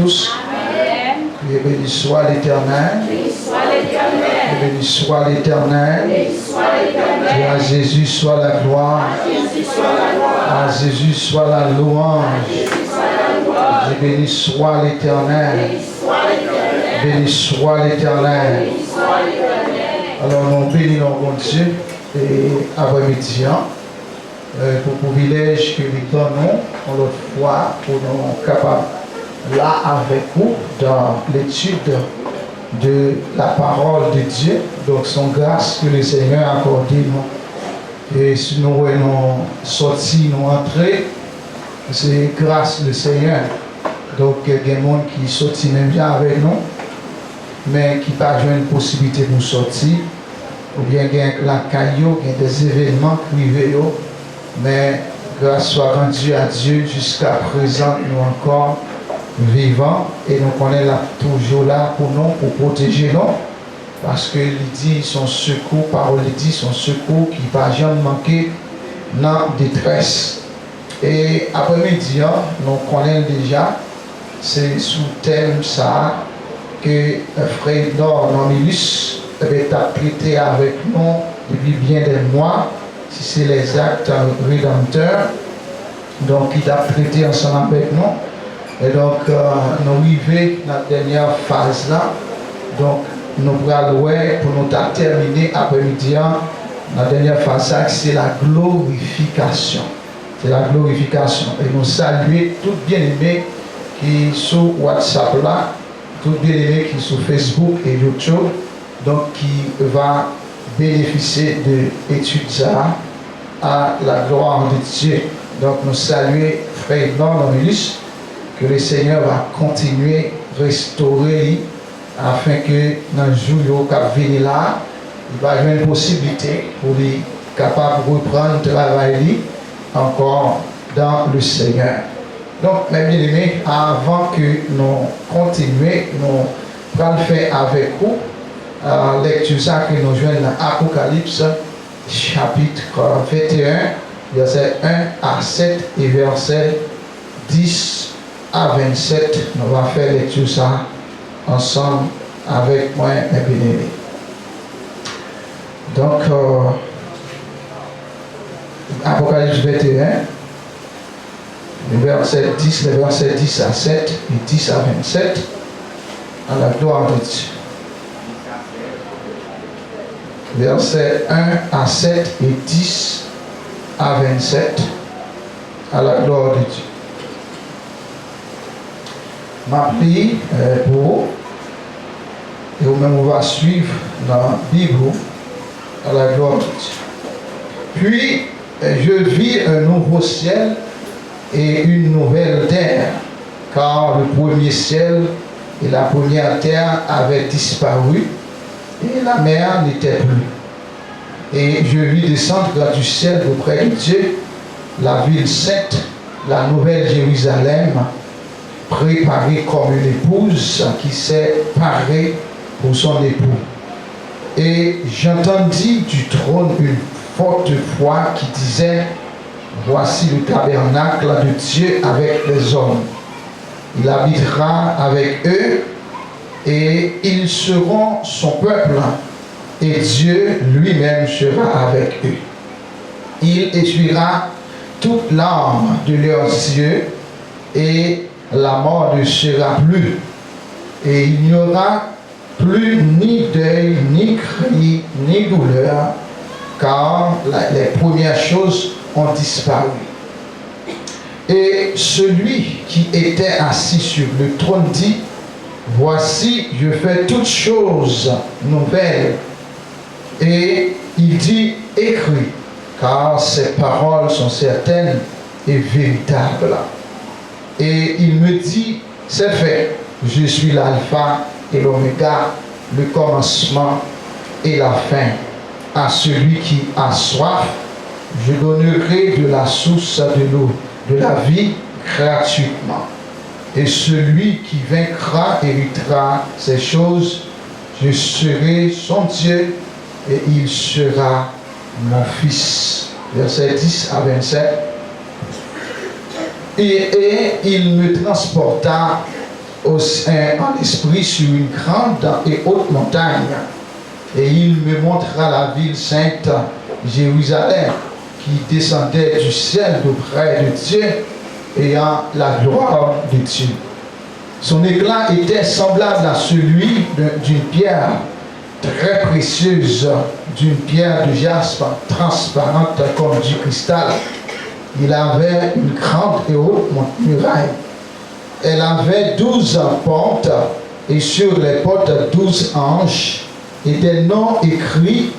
tous. Et béni soit l'Éternel. Et béni soit l'Éternel. Et à Jésus soit la gloire. À Jésus soit la louange. Et béni soit l'Éternel. Béni soit l'Éternel. Alors nous bénissons mon Dieu et après-midi pour le privilège que nous donnons l'autre fois pour nous capables là avec vous dans l'étude de la parole de Dieu. Donc son grâce que le Seigneur a accordé nous. Et si nous voulons sortir, nous entrer, c'est grâce du Seigneur. Donc il y a des gens qui sortent même bien avec nous, mais qui n'ont pas une possibilité pour sortir. Ou bien il y a la caillou, il y a des événements privés, mais grâce soit rendue à Dieu jusqu'à présent, nous encore vivants et nous connaissons toujours là pour nous, pour protéger nous, parce que il dit son secours, parole dit son secours qui ne va jamais manquer dans la détresse. Et après-midi, nous connaissons déjà, c'est sous thème ça que frère Normilus avait traité avec nous depuis bien des mois, si c'est les actes rédempteurs, donc il a traité ensemble avec nous. Et donc nous arrivons dans la dernière phase là, donc nous allons pour nous terminer après-midi, la dernière phase c'est la glorification. C'est la glorification. Et nous saluons tous bien-aimés qui sont sur WhatsApp là, tous bien-aimés qui sont sur Facebook et YouTube, donc qui va bénéficier de l'étude ça à la gloire de Dieu. Donc nous saluons frère Normilus, que le Seigneur va continuer à restaurer afin que dans le jour où il va venir là, il va avoir une possibilité pour lui capable de reprendre le travail encore dans le Seigneur. Donc, mes bien-aimés, avant que nous continuions, nous allons faire avec vous la lecture que nous joignons dans Apocalypse, chapitre 21, verset 1 à 7 et verset 10 à 27. Nous allons faire lecture ça ensemble avec moi, mes bien-aimés. Donc, Apocalypse 21, le verset 10 à 7 et 10 à 27, à la gloire de Dieu. Verset 1 à 7 et 10 à 27, à la gloire de Dieu. Ma prière pour vous, et vous-même on va suivre dans la Bible, à la gloire de Dieu. Puis, je vis un nouveau ciel et une nouvelle terre, car le premier ciel et la première terre avaient disparu et la mer n'était plus. Et je vis descendre du ciel auprès de Dieu la ville sainte, la nouvelle Jérusalem, préparée comme une épouse qui s'est parée pour son époux. Et j'entendis du trône une forte voix qui disait: voici le tabernacle de Dieu avec les hommes. Il habitera avec eux et ils seront son peuple et Dieu lui-même sera avec eux. Il essuiera toute larme de leurs yeux et la mort ne sera plus. Et il n'y aura plus ni deuil, ni cri, ni douleur, car les premières choses ont disparu. Et celui qui était assis sur le trône dit: voici, je fais toutes choses nouvelles. Et il dit: écris, car ces paroles sont certaines et véritables. Et il me dit: c'est fait, je suis l'alpha et l'oméga, le commencement et la fin. À celui qui a soif, je donnerai de la source de l'eau de la vie gratuitement. Et celui qui vaincra héritera ces choses. Je serai son Dieu et il sera mon fils. Verset 10 à 27. Et il me transporta en esprit sur une grande et haute montagne. Et il me montra la ville sainte, Jérusalem, qui descendait du ciel d'auprès de Dieu, ayant la gloire de Dieu. Son éclat était semblable à celui d'une pierre très précieuse, d'une pierre de jaspe transparente comme du cristal. Il avait une grande et haute muraille. Elle avait 12 portes, et sur les portes 12 anges, et des noms écrits,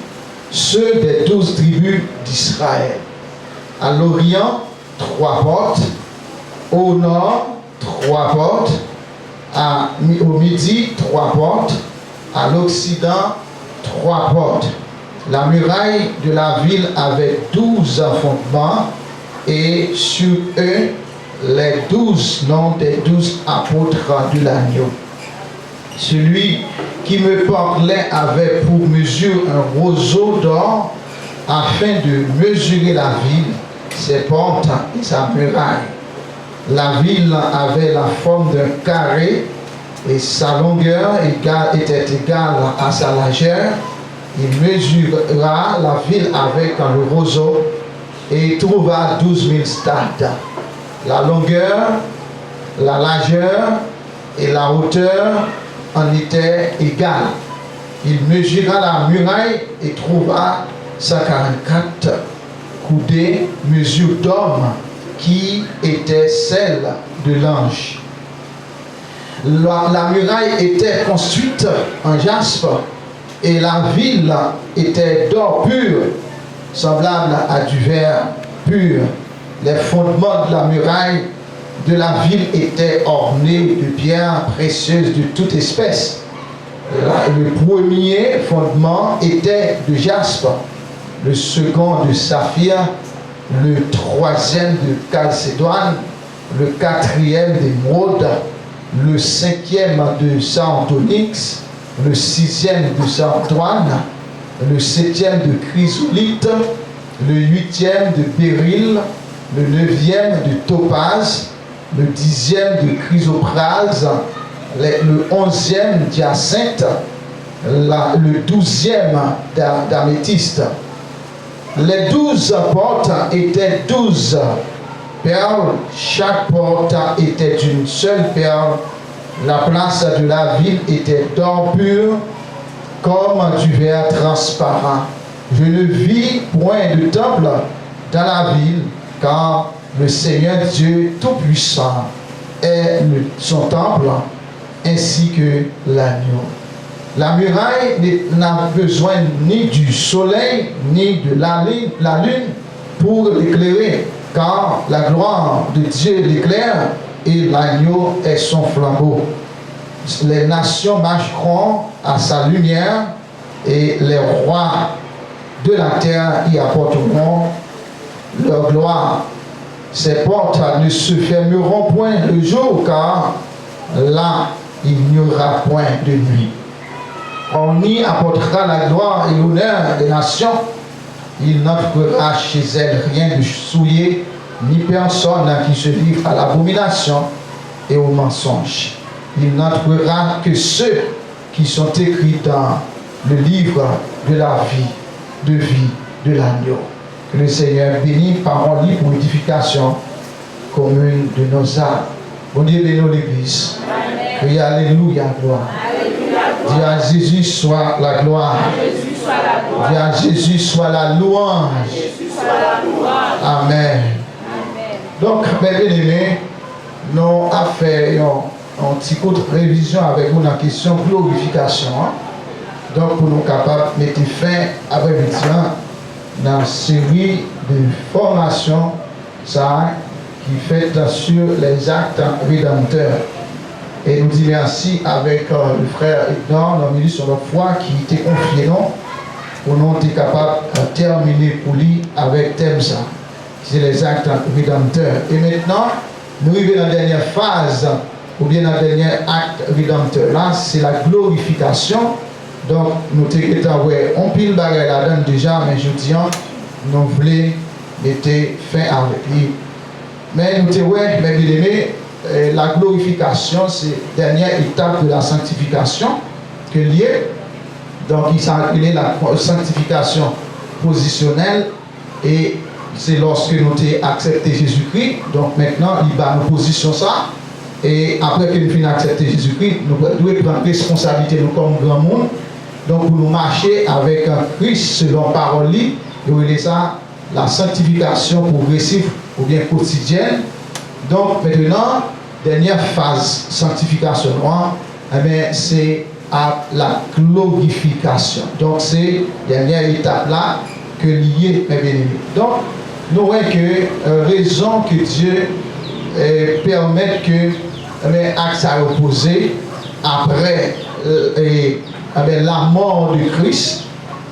ceux des 12 tribus d'Israël. À l'Orient, 3 portes, au nord, 3 portes, au midi, 3 portes, à l'Occident, 3 portes. La muraille de la ville avait 12 fondements, et sur eux, les 12 noms des 12 apôtres de l'agneau. Celui qui me parlait avait pour mesure un roseau d'or afin de mesurer la ville, ses portes et sa muraille. La ville avait la forme d'un carré et sa longueur était égale à sa largeur. Il mesura la ville avec le roseau et trouva 12 000 stades. La longueur, la largeur et la hauteur en étaient égales. Il mesura la muraille et trouva 144 coudées, mesure d'homme, qui était celle de l'ange. La muraille était construite en jaspe et la ville était d'or pur, semblable à du verre pur. Les fondements de la muraille de la ville étaient ornés de pierres précieuses de toute espèce. Le premier fondement était de jaspe, le second de saphir, le troisième de calcédoine, le quatrième d'émeraude, le cinquième de sardonyx, le sixième de sardoine, le septième de chrysolite, le huitième de béryl, le neuvième de topaze, le dixième de chrysoprase, le onzième d'hyacinthe, le douzième d'améthyste. Les 12 portes étaient 12 perles, chaque porte était d'une seule perle. La place de la ville était d'or pur, comme du verre transparent. Je ne vis point de temple dans la ville, car le Seigneur Dieu Tout-Puissant est son temple, ainsi que l'agneau. La muraille n'a besoin ni du soleil, ni de la lune pour l'éclairer, car la gloire de Dieu l'éclaire et l'agneau est son flambeau. Les nations marcheront à sa lumière et les rois de la terre y apporteront leur gloire. Ces portes ne se fermeront point le jour, car là il n'y aura point de nuit. On y apportera la gloire et l'honneur des nations. Il n'entrera chez elles rien de souillé, ni personne qui se livre à l'abomination et au mensonge. Il n'entrera que ceux qui sont écrits dans le livre de la vie de l'agneau. Que le Seigneur bénisse parole libre pour édification commune de nos âmes. Bon Dieu bénisse l'Église. Criez alléluia, gloire. Dis à Jésus soit la gloire. Dis à Jésus soit la louange. Amen. Donc, mes bien-aimés, nous avons fait un petit coup de révision avec vous dans la question glorification. Donc, pour nous capables de mettre fin avec le temps dans une série de formations qui fait sur les actes rédempteurs. Et nous disons merci avec le frère Edouard, notre ministre sur la foi, qui était confié nous, pour nous être capables de terminer pour lui avec thème ça. C'est les actes rédempteurs. Et maintenant, nous arrivons dans la dernière phase, ou bien dans le dernier acte rédempteur. Là, c'est la glorification. Donc, nous avons on pile bagarre là-dedans déjà, mais je dis, nous voulons mettre fin avec lui. Mais nous avons, mes bien-aimés, la glorification, c'est la dernière étape de la sanctification que lié. Donc, il s'est appelé la sanctification positionnelle et c'est lorsque nous avons accepté Jésus-Christ. Donc, maintenant, il va nous positionner ça. Et après que nous finissons d'accepter Jésus-Christ, nous devons prendre responsabilité nous comme grand monde. Donc, pour nous marcher avec un Christ selon parole, nous avons ça la sanctification progressive ou bien quotidienne. Donc, maintenant, dernière phase sanctification, c'est à la glorification. Donc, c'est la dernière étape là que lié, mes bien-aimés. Donc, nous voyons que raison que Dieu permette que acte à reposer après la mort de Christ.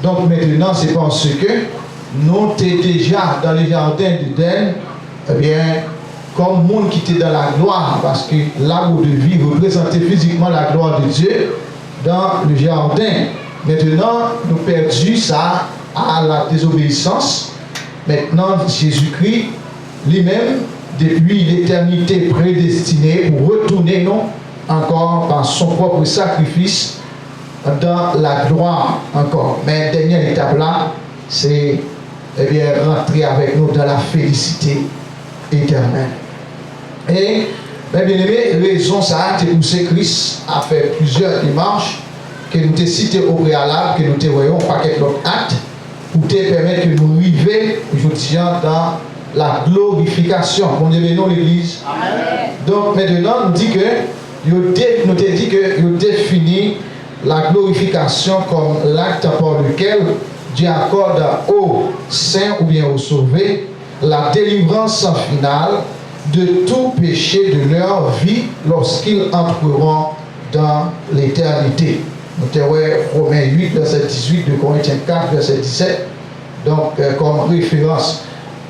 Donc, maintenant, c'est parce que nous sommes déjà dans le jardin d'Éden, comme monde qui était dans la gloire, parce que l'arbre de vie représentait physiquement la gloire de Dieu dans le jardin. Maintenant, nous perdons ça à la désobéissance. Maintenant, Jésus-Christ lui-même, depuis l'éternité prédestinée, pour retourner nous encore par son propre sacrifice dans la gloire encore. Mais la dernière étape là, c'est rentrer avec nous dans la félicité éternelle. Et, bien aimé, raison ça, c'est pour ce Christ a fait plusieurs démarches que nous avons citées au préalable, que nous voyons un paquet d'autres actes, pour te permettre que nous arrivions aujourd'hui dans la glorification. Bon Dieu, nous l'Église. Donc maintenant, nous dit que nous avons dit que nous définit la glorification comme l'acte par lequel Dieu accorde aux saints ou bien aux sauvés la délivrance finale de tout péché de leur vie lorsqu'ils entreront dans l'éternité. Nous avons Romains 8, verset 18, de Corinthiens 4, verset 17, donc comme référence.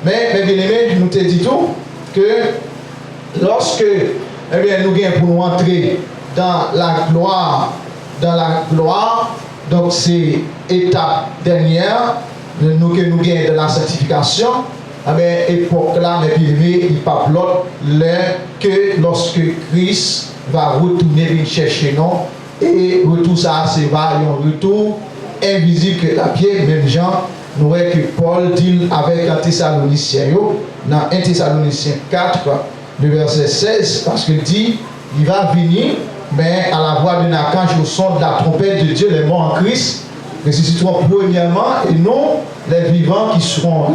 Mais, mes bien-aimés, nous te dit tout que lorsque nous gagnons pour nous entrer dans la gloire, donc c'est étape dernière, nous que nous gagnons de la sanctification, époque là, mes bien-aimés, il pas l'autre que lorsque Christ va retourner chercher nous, et retour ça, c'est un retour invisible que la pied, même gens. Nous voyons que Paul dit avec un Thessaloniciens, dans 1 Thessaloniciens 4, le verset 16, parce qu'il dit, il va venir, mais à la voix d'un archange au son de la trompette de Dieu, les morts en Christ, ressusciteront premièrement, et nous, les vivants qui seront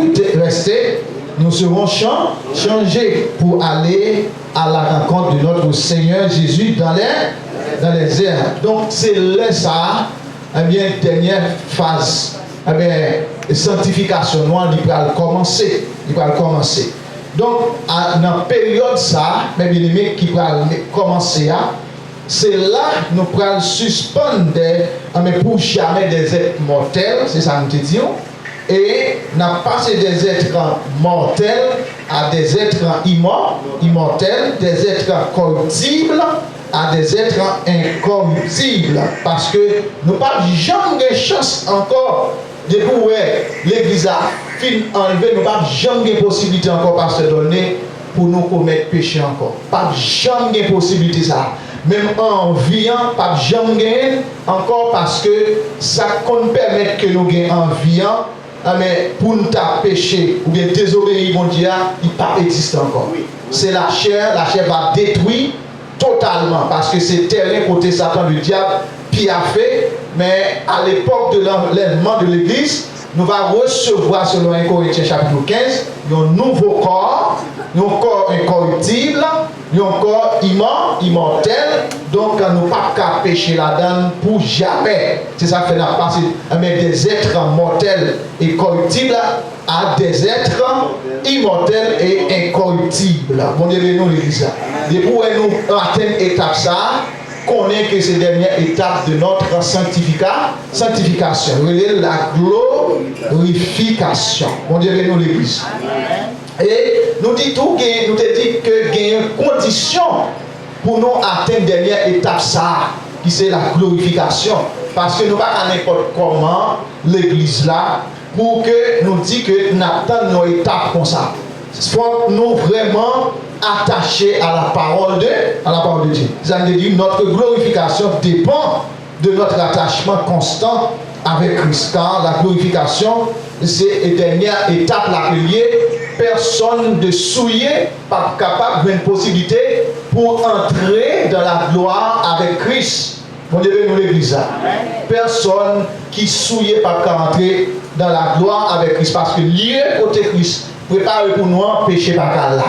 restés, nous serons changés pour aller à la rencontre de notre Seigneur Jésus dans les airs. Donc c'est là ça, dernière phase. Sanctification, il va commencer. Donc, dans la période ça, mes bien-aimés, qui va commencer, c'est là que nous pourrons suspendre pour jamais des êtres mortels, c'est ça que nous te disons, et nous passé des êtres mortels à des êtres immortels, des êtres corruptibles à des êtres incorruptibles, parce que nous n'avons pas jamais de chance encore. Depuis où l'église a fini enlevé, nous n'avons pas jamais de possibilité encore par se donner pour nous commettre péché encore. Pas jamais de possibilité ça. Même en viant, pas jamais encore parce que ça qu'on permet que nous gagnions en viant, mais pour nous pécher ou bien désobéir, mon Dieu, il n'est pas existe encore. C'est la chair va détruire totalement parce que c'est terrain côté Satan, le diable, qui a fait. Mais à l'époque de l'enlèvement de l'église, nous allons recevoir, selon 1 Corinthiens chapitre 15, un nouveau corps, un corps incorruptible, un corps immortel. Donc, nous ne pouvons pas pécher là-dedans pour jamais. C'est ça qui fait la passer des êtres mortels et corruptibles à des êtres immortels et incorruptibles. Bon Dieu, nous l'église. Depuis où nous atteignons l'étape ça, connaît que c'est la dernière étape de notre sanctification, la glorification. Bon Dieu, nous l'église. Et nous dit tout, nous te dit que il y a une condition pour nous atteindre la dernière étape ça, qui c'est la glorification. Parce que nous ne pouvons pas n'importe comment l'église là, pour que nous dit que nous attendons nos étapes comme ça. Il faut que nous vraiment attaché à la parole de Dieu. Ça veut dire notre glorification dépend de notre attachement constant avec Christ. Car la glorification, c'est la dernière étape là liée. Personne de souillé pas capable d'une possibilité pour entrer dans la gloire avec Christ. Mon Dieu, nous l'église. Personne qui souillé pas capable entrer dans la gloire avec Christ parce que lié côté Christ prépare pour nous péché par là.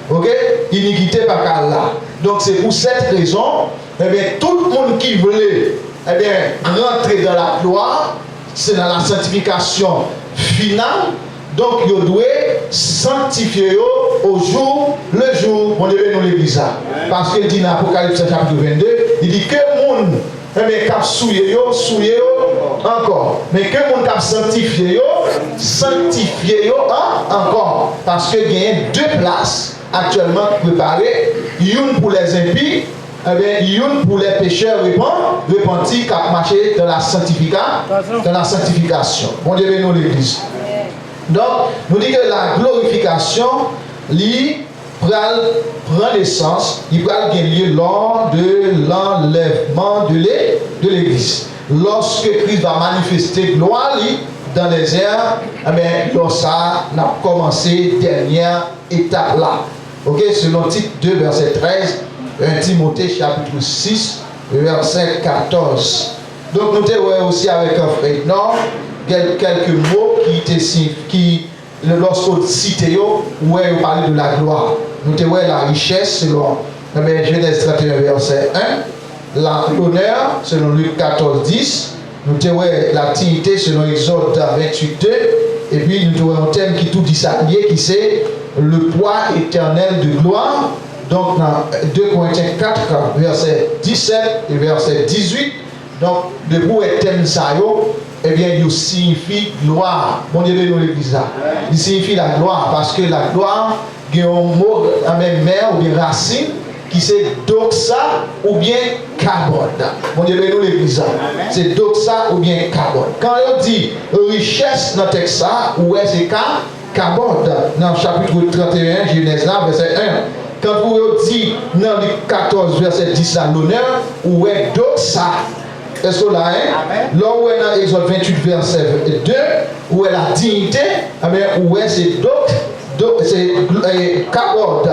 OK? Iniquité par là. Donc c'est pour cette raison, eh bien tout le monde qui voulait eh bien rentrer dans la gloire, c'est dans la sanctification finale. Donc, il doit sanctifier au jour le jour. On devait nous l'église. Parce qu'il dit dans l'Apocalypse chapitre 22, il dit que le monde qui souillé encore. Mais que le monde qui sanctifié encore. Parce qu'il y a deux places actuellement préparées. Une pour les impies, une pour les pécheurs repentis qui ont marché dans la sanctification. On devait nous l'église. Donc, nous disons que la glorification, il prend naissance, il prend lieu lors de l'enlèvement de l'Église. Lorsque Christ va manifester gloire dans les airs, lorsque ça a commencé dernière étape là. Ok, selon titre 2, verset 13, 1 Timothée chapitre 6, verset 14. Donc, nous avons aussi avec un frère non. Quelques mots qui lorsqu'on cite, où on parle de la gloire. Nous avons la richesse selon Genèse 31, verset 1. L'honneur selon Luc 14, 10. Nous avons la dignité selon Exode 28, 2. Et puis nous avons un thème qui tout dit ça lié, qui c'est le poids éternel de gloire. Donc dans 2 Corinthiens 4, verset 17 et verset 18. Donc le poids éternel ça eh bien, il signifie gloire. Mon Dieu, nous l'église là. Il signifie la gloire parce que la gloire, il y a un mot, la même mère ou bien racine, qui c'est doxa ou bien carbone. Mon Dieu, nous l'église là. C'est doxa ou bien carbone. Quand on dit richesse dans le texte, où est-ce que carbone? Dans le chapitre 31, Genèse là, verset 1. Quand vous dites dans le 14, verset 10, l'honneur, où est doxa? Est-ce que là, là où est dans Exode 28, verset 2, où est la dignité, où est c'est cabode.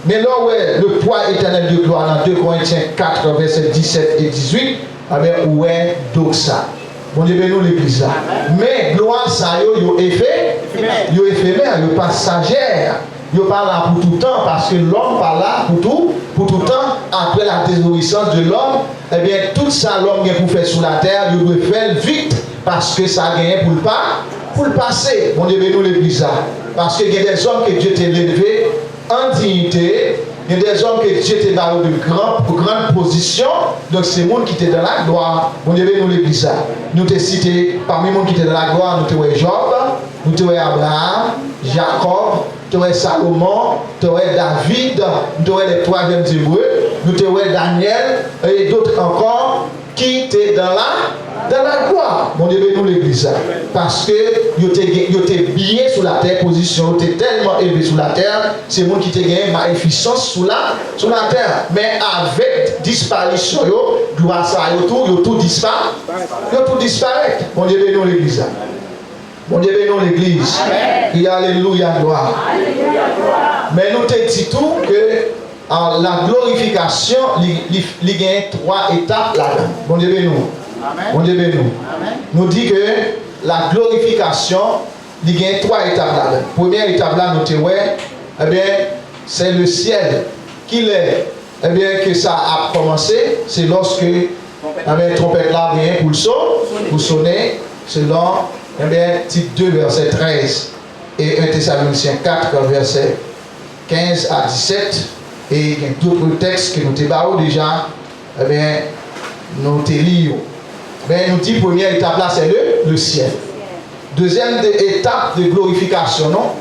Mais là où est le poids éternel de gloire dans 2 Corinthiens 4, verset 17 et 18, où est doxa. Bon Dieu, nous l'église là. Mais gloire, ça y est éphémère, il pas passagère. Il n'est pas là pour tout le temps, parce que l'homme n'est pas là pour tout le temps. Après la désobéissance de l'homme, eh bien, tout ça, l'homme vient pour faire sur la terre, il doit faire vite, parce que ça vient pour le passer. Bon Dieu, nous l'église là. Parce qu'il y a des hommes que Dieu t'a élevé en dignité, il y a des hommes que Dieu t'a donné de grandes positions, donc c'est le monde qui était dans la gloire. Bon Dieu, nous l'église là. Nous t'ai cité, parmi les gens qui étaient dans la gloire, nous t'ai Job, nous t'ai Abraham, Jacob, tu aurais Salomon, tu aurais David, tu aurais les troisièmes Hébreux, tu aurais Daniel et d'autres encore qui étaient dans la gloire. Mon Dieu, nous l'église. Parce que ils étaient bien sous la terre, position, ils étaient tellement élevés sous la terre, c'est moi qui t'ai gagné magnificence sous la terre. Mais avec disparition, gloire ça, tout disparaît. Tout disparaît. Mon Dieu, nous l'église. Bon Dieu, bénisse l'église. Et alléluia, gloire. Mais nous te disons tout que la glorification, il y a 3 étapes là-dedans. Bon Dieu, bénisse. Bon Dieu, bénisse. Nous dit que la glorification, il y a 3 étapes là-dedans. Première étape là, nous te voyons, eh bien, c'est le ciel qui est, eh bien, que ça a commencé. C'est lorsque la trompette là vient pour sonner, selon. Eh bien, titre 2, verset 13 et 1 Thessaloniciens 4, verset 15 à 17. Et il y a d'autres textes que nous avons déjà, eh bien, nous lisons. Mais nous dit première étape là, c'est le ciel. Deuxième étape de glorification, non?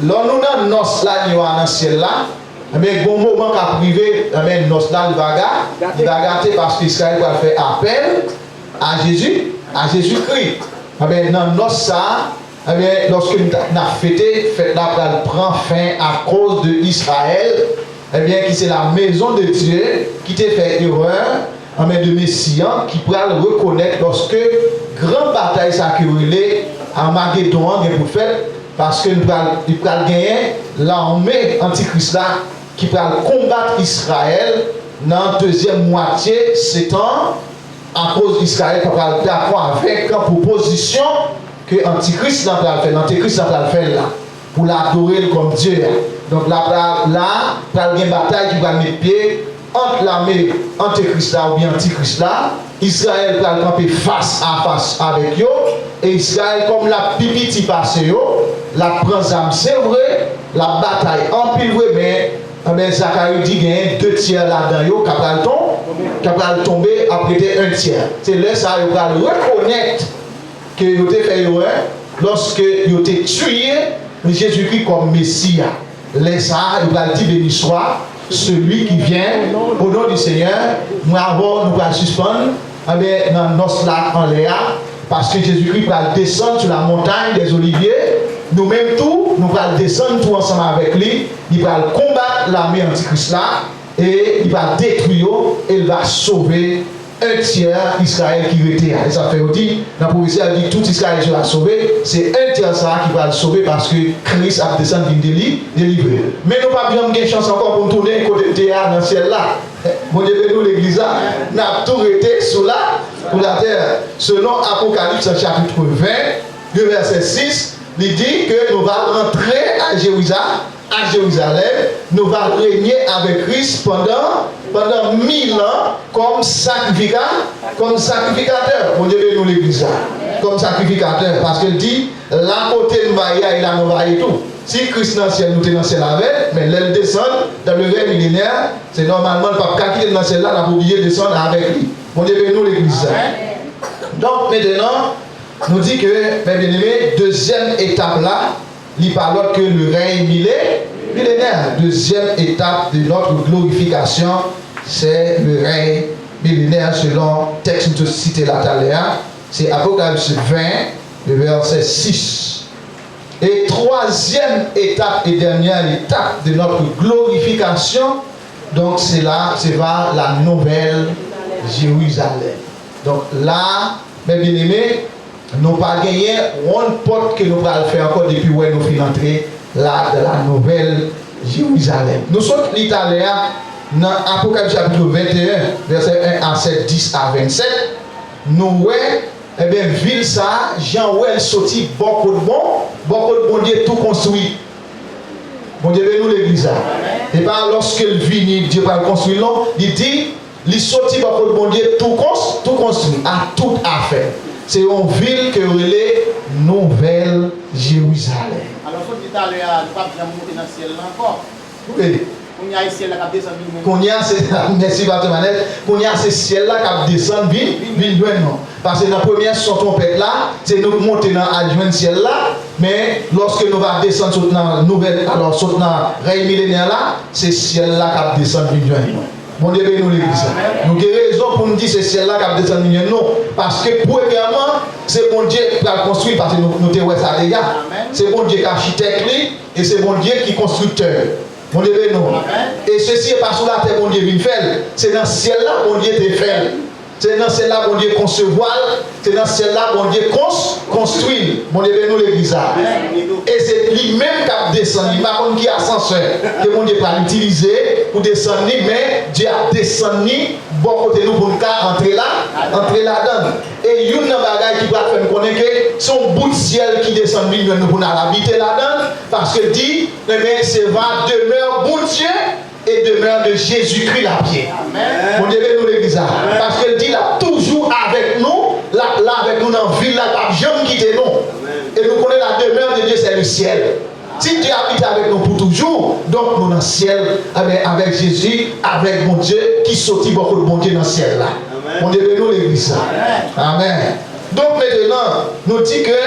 Là, nous dans nos là, nous dans le ciel là, eh bien, bon moment qu'à privé, eh bien, nos là, il va gâter parce qu'Israël va faire appel à Jésus-Christ. Ah ben, dans nos ça, eh bien, lorsque nous avons fêté, fête là prend fin à cause de Israël, eh bien, qui c'est la maison de Dieu qui t'a fait erreur, de Messian, qui pourra le reconnaître lorsque grande bataille s'accumulée en Magédon pour faire, parce que nous pourrons gagner l'armée antichrist là qui pourra combattre Israël dans la deuxième moitié, c'est à cause d'Israël qui pourra d'accord avec la proposition que l'antichrist n'a pas fait. L'antichrist n'a pas fait là pour l'adorer comme Dieu. Donc là, il y a une bataille qui va mettre pied entre l'armée antichrist là ou bien antichrist là. Israël va camper face à face avec eux. Et Israël, comme la pipiti passe, la prend c'est vrai, la bataille en pile, mais Zacharie dit qu'il y a 2 tiers là-dedans, qui va tomber après 1 tiers. C'est là ça, il va reconnaître que vous avez fait erreur lorsque vous avez tué Jésus-Christ comme Messie. Là ça, il va dire béni soit celui qui vient au nom du Seigneur. Nous allons suspendre dans nos lacs en l'air. Parce que Jésus-Christ va descendre sur la montagne des Oliviers. Nous-mêmes tout, nous allons descendre tout ensemble avec lui. Il va combattre l'armée antichrist là. Et il va détruire et il va sauver 1 tiers Israël qui était. Et ça fait aussi, dans la prophétie, elle dit tout Israël sera sauvé. C'est 1 tiers ça qui va le sauver parce que Christ a descendu délivrer. Mais nous n'avons pas bien de chance encore pour tourner côté théâtre dans le ciel là. Mon Dieu, nous l'église là, nous avons tout été sous là. Pour la terre, selon Apocalypse chapitre 20, le verset 6, il dit que nous allons rentrer à Jérusalem, nous allons régner avec Christ pendant 1000 ans comme sacrificateur. Mon Dieu, nous l'église là, comme sacrificateur, parce qu'il dit, là côté nous va y là nous va y tout. Si Christ dans le ciel, nous sommes dans le ciel avec, mais l'elle descend dans le règne millénaire, c'est normalement le pape qui est dans le ciel là, on a oublié de descendre avec lui. On devait nous l'église. Donc maintenant, nous dit que, mes bien-aimés, deuxième étape là, il parle que le règne millénaire. Deuxième étape de notre glorification, c'est le règne millénaire selon le texte que je citais là tout à l'heure. C'est Apocalypse 20, le verset 6. Et troisième étape et dernière étape de notre glorification, donc c'est là, c'est vers la nouvelle Jérusalem. Donc là, mes bien-aimés, nous n'avons pas gagné une porte que nous allons faire encore depuis où nous finissons entrer là de la nouvelle Jérusalem. Nous sommes l'Italien dans Apocalypse chapitre 21, verset 1 à 7, 10 à 27. Nous voyons, eh bien, ville ça, Jean Ouel sorti beaucoup de bon Dieu tout construit. Bon Dieu, nous l'église. Et pas lorsque le vini, Dieu va construire, non, il dit, il sorti beaucoup de bon Dieu tout construit, à toute affaire. C'est une ville que relève Nouvelle Jérusalem. Alors, il faut dire à l'heure, il ne va pas monter dans le ciel encore. Oui. Qu'on y a ciel là qui descend. Merci Pasteur Manel. Qu'on y a ce ciel là qui descend ville non. Parce que dans la première son trompette là, c'est nous monter dans adjoint ciel là, mais lorsque nous va descendre sur la nouvelle, alors sur la règne millénaire là, c'est ciel là qui descend ville Mon Dieu, nous l'église. Nous avons raison pour nous dire que c'est ciel là qui descend ville non. Parce que premièrement, c'est bon Dieu qui a construit parce que nous avons ça les gars. C'est bon Dieu qui architecte et c'est bon Dieu qui constructeur. Mon Dieu, non. Et ceci n'est pas sur la terre, mon Dieu, vient faire. C'est dans ce ciel-là, mon Dieu, te fait. C'est dans ce ciel-là, mon Dieu, concevoir. C'est dans ce ciel-là, mon Dieu, construire. Mon Dieu, nous l'église. Et c'est lui-même qui a descendu. Il n'y a pas qui ascenseur que mon Dieu va l'utiliser pour descendre, mais Dieu a descendu, bon côté nous pour nous entrer là-dedans. Et une bagaille qui va faire connaître que son bout de ciel qui descend, nous pour habiter là-dedans, parce que dit, c'est va demeure bon Dieu et demeure de Jésus-Christ la pied. Mon Dieu, nous l'église. Parce que dit là, toujours avec nous, là avec nous dans la ville, là, pas jamais quitter nous. Et nous connaissons la demeure de Dieu, c'est le ciel. Si Dieu habite avec nous pour toujours, donc nous dans le ciel, avec Jésus, avec mon Dieu, qui sortit beaucoup de bon Dieu dans le ciel là. Mon Dieu, nous l'église. Amen. Donc maintenant, nous dit que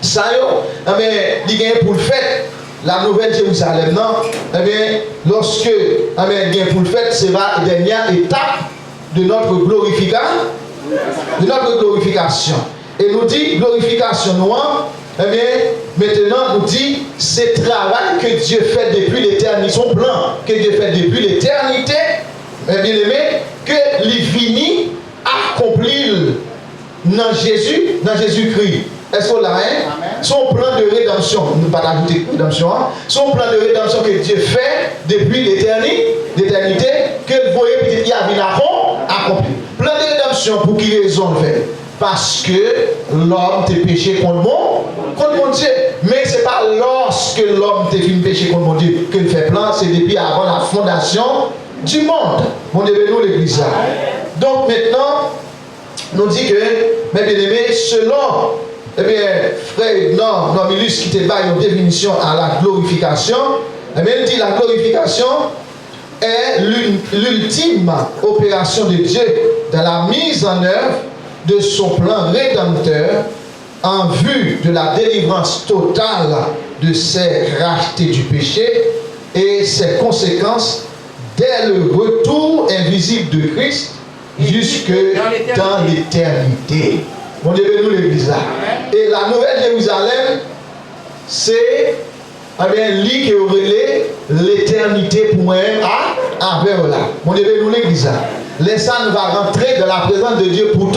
ça y est, pour le fait, la nouvelle Jérusalem, non, lorsque il y a pour le fait, c'est la dernière étape de notre glorification. Et nous dit glorification noire, eh bien, maintenant, nous dit, c'est le travail que Dieu fait depuis l'éternité, son plan que Dieu fait depuis l'éternité, bien aimé, que les finis accomplir dans Jésus-Christ. Est-ce qu'on l'a, hein? Son plan de rédemption, nous ne pas ajouter rédemption, hein? Son plan de rédemption que Dieu fait depuis l'éternité, que vous voyez, il y a une accompli. Plan de rédemption, pour qui raison le fait? Parce que l'homme t'a péché contre mon Dieu. Mais ce n'est pas lorsque l'homme t'a fait péché contre mon Dieu que le fait plan, c'est depuis avant la fondation du monde. Mon Dieu, nous l'église. Donc maintenant, nous dit que, mes bien-aimés, selon, eh bien, frère Normilus qui te bat une définition à la glorification, eh bien, il dit la glorification est l'ultime opération de Dieu dans la mise en œuvre de son plan rédempteur en vue de la délivrance totale de ses rachetés du péché et ses conséquences dès le retour invisible de Christ jusque dans l'éternité. Mon Dieu, nous l'église là. Et la nouvelle Jérusalem, c'est lui qui aurait l'éternité pour moi-même à vers là. Mon Dieu, nous l'église là. Laissez nous va rentrer dans la présence de Dieu pour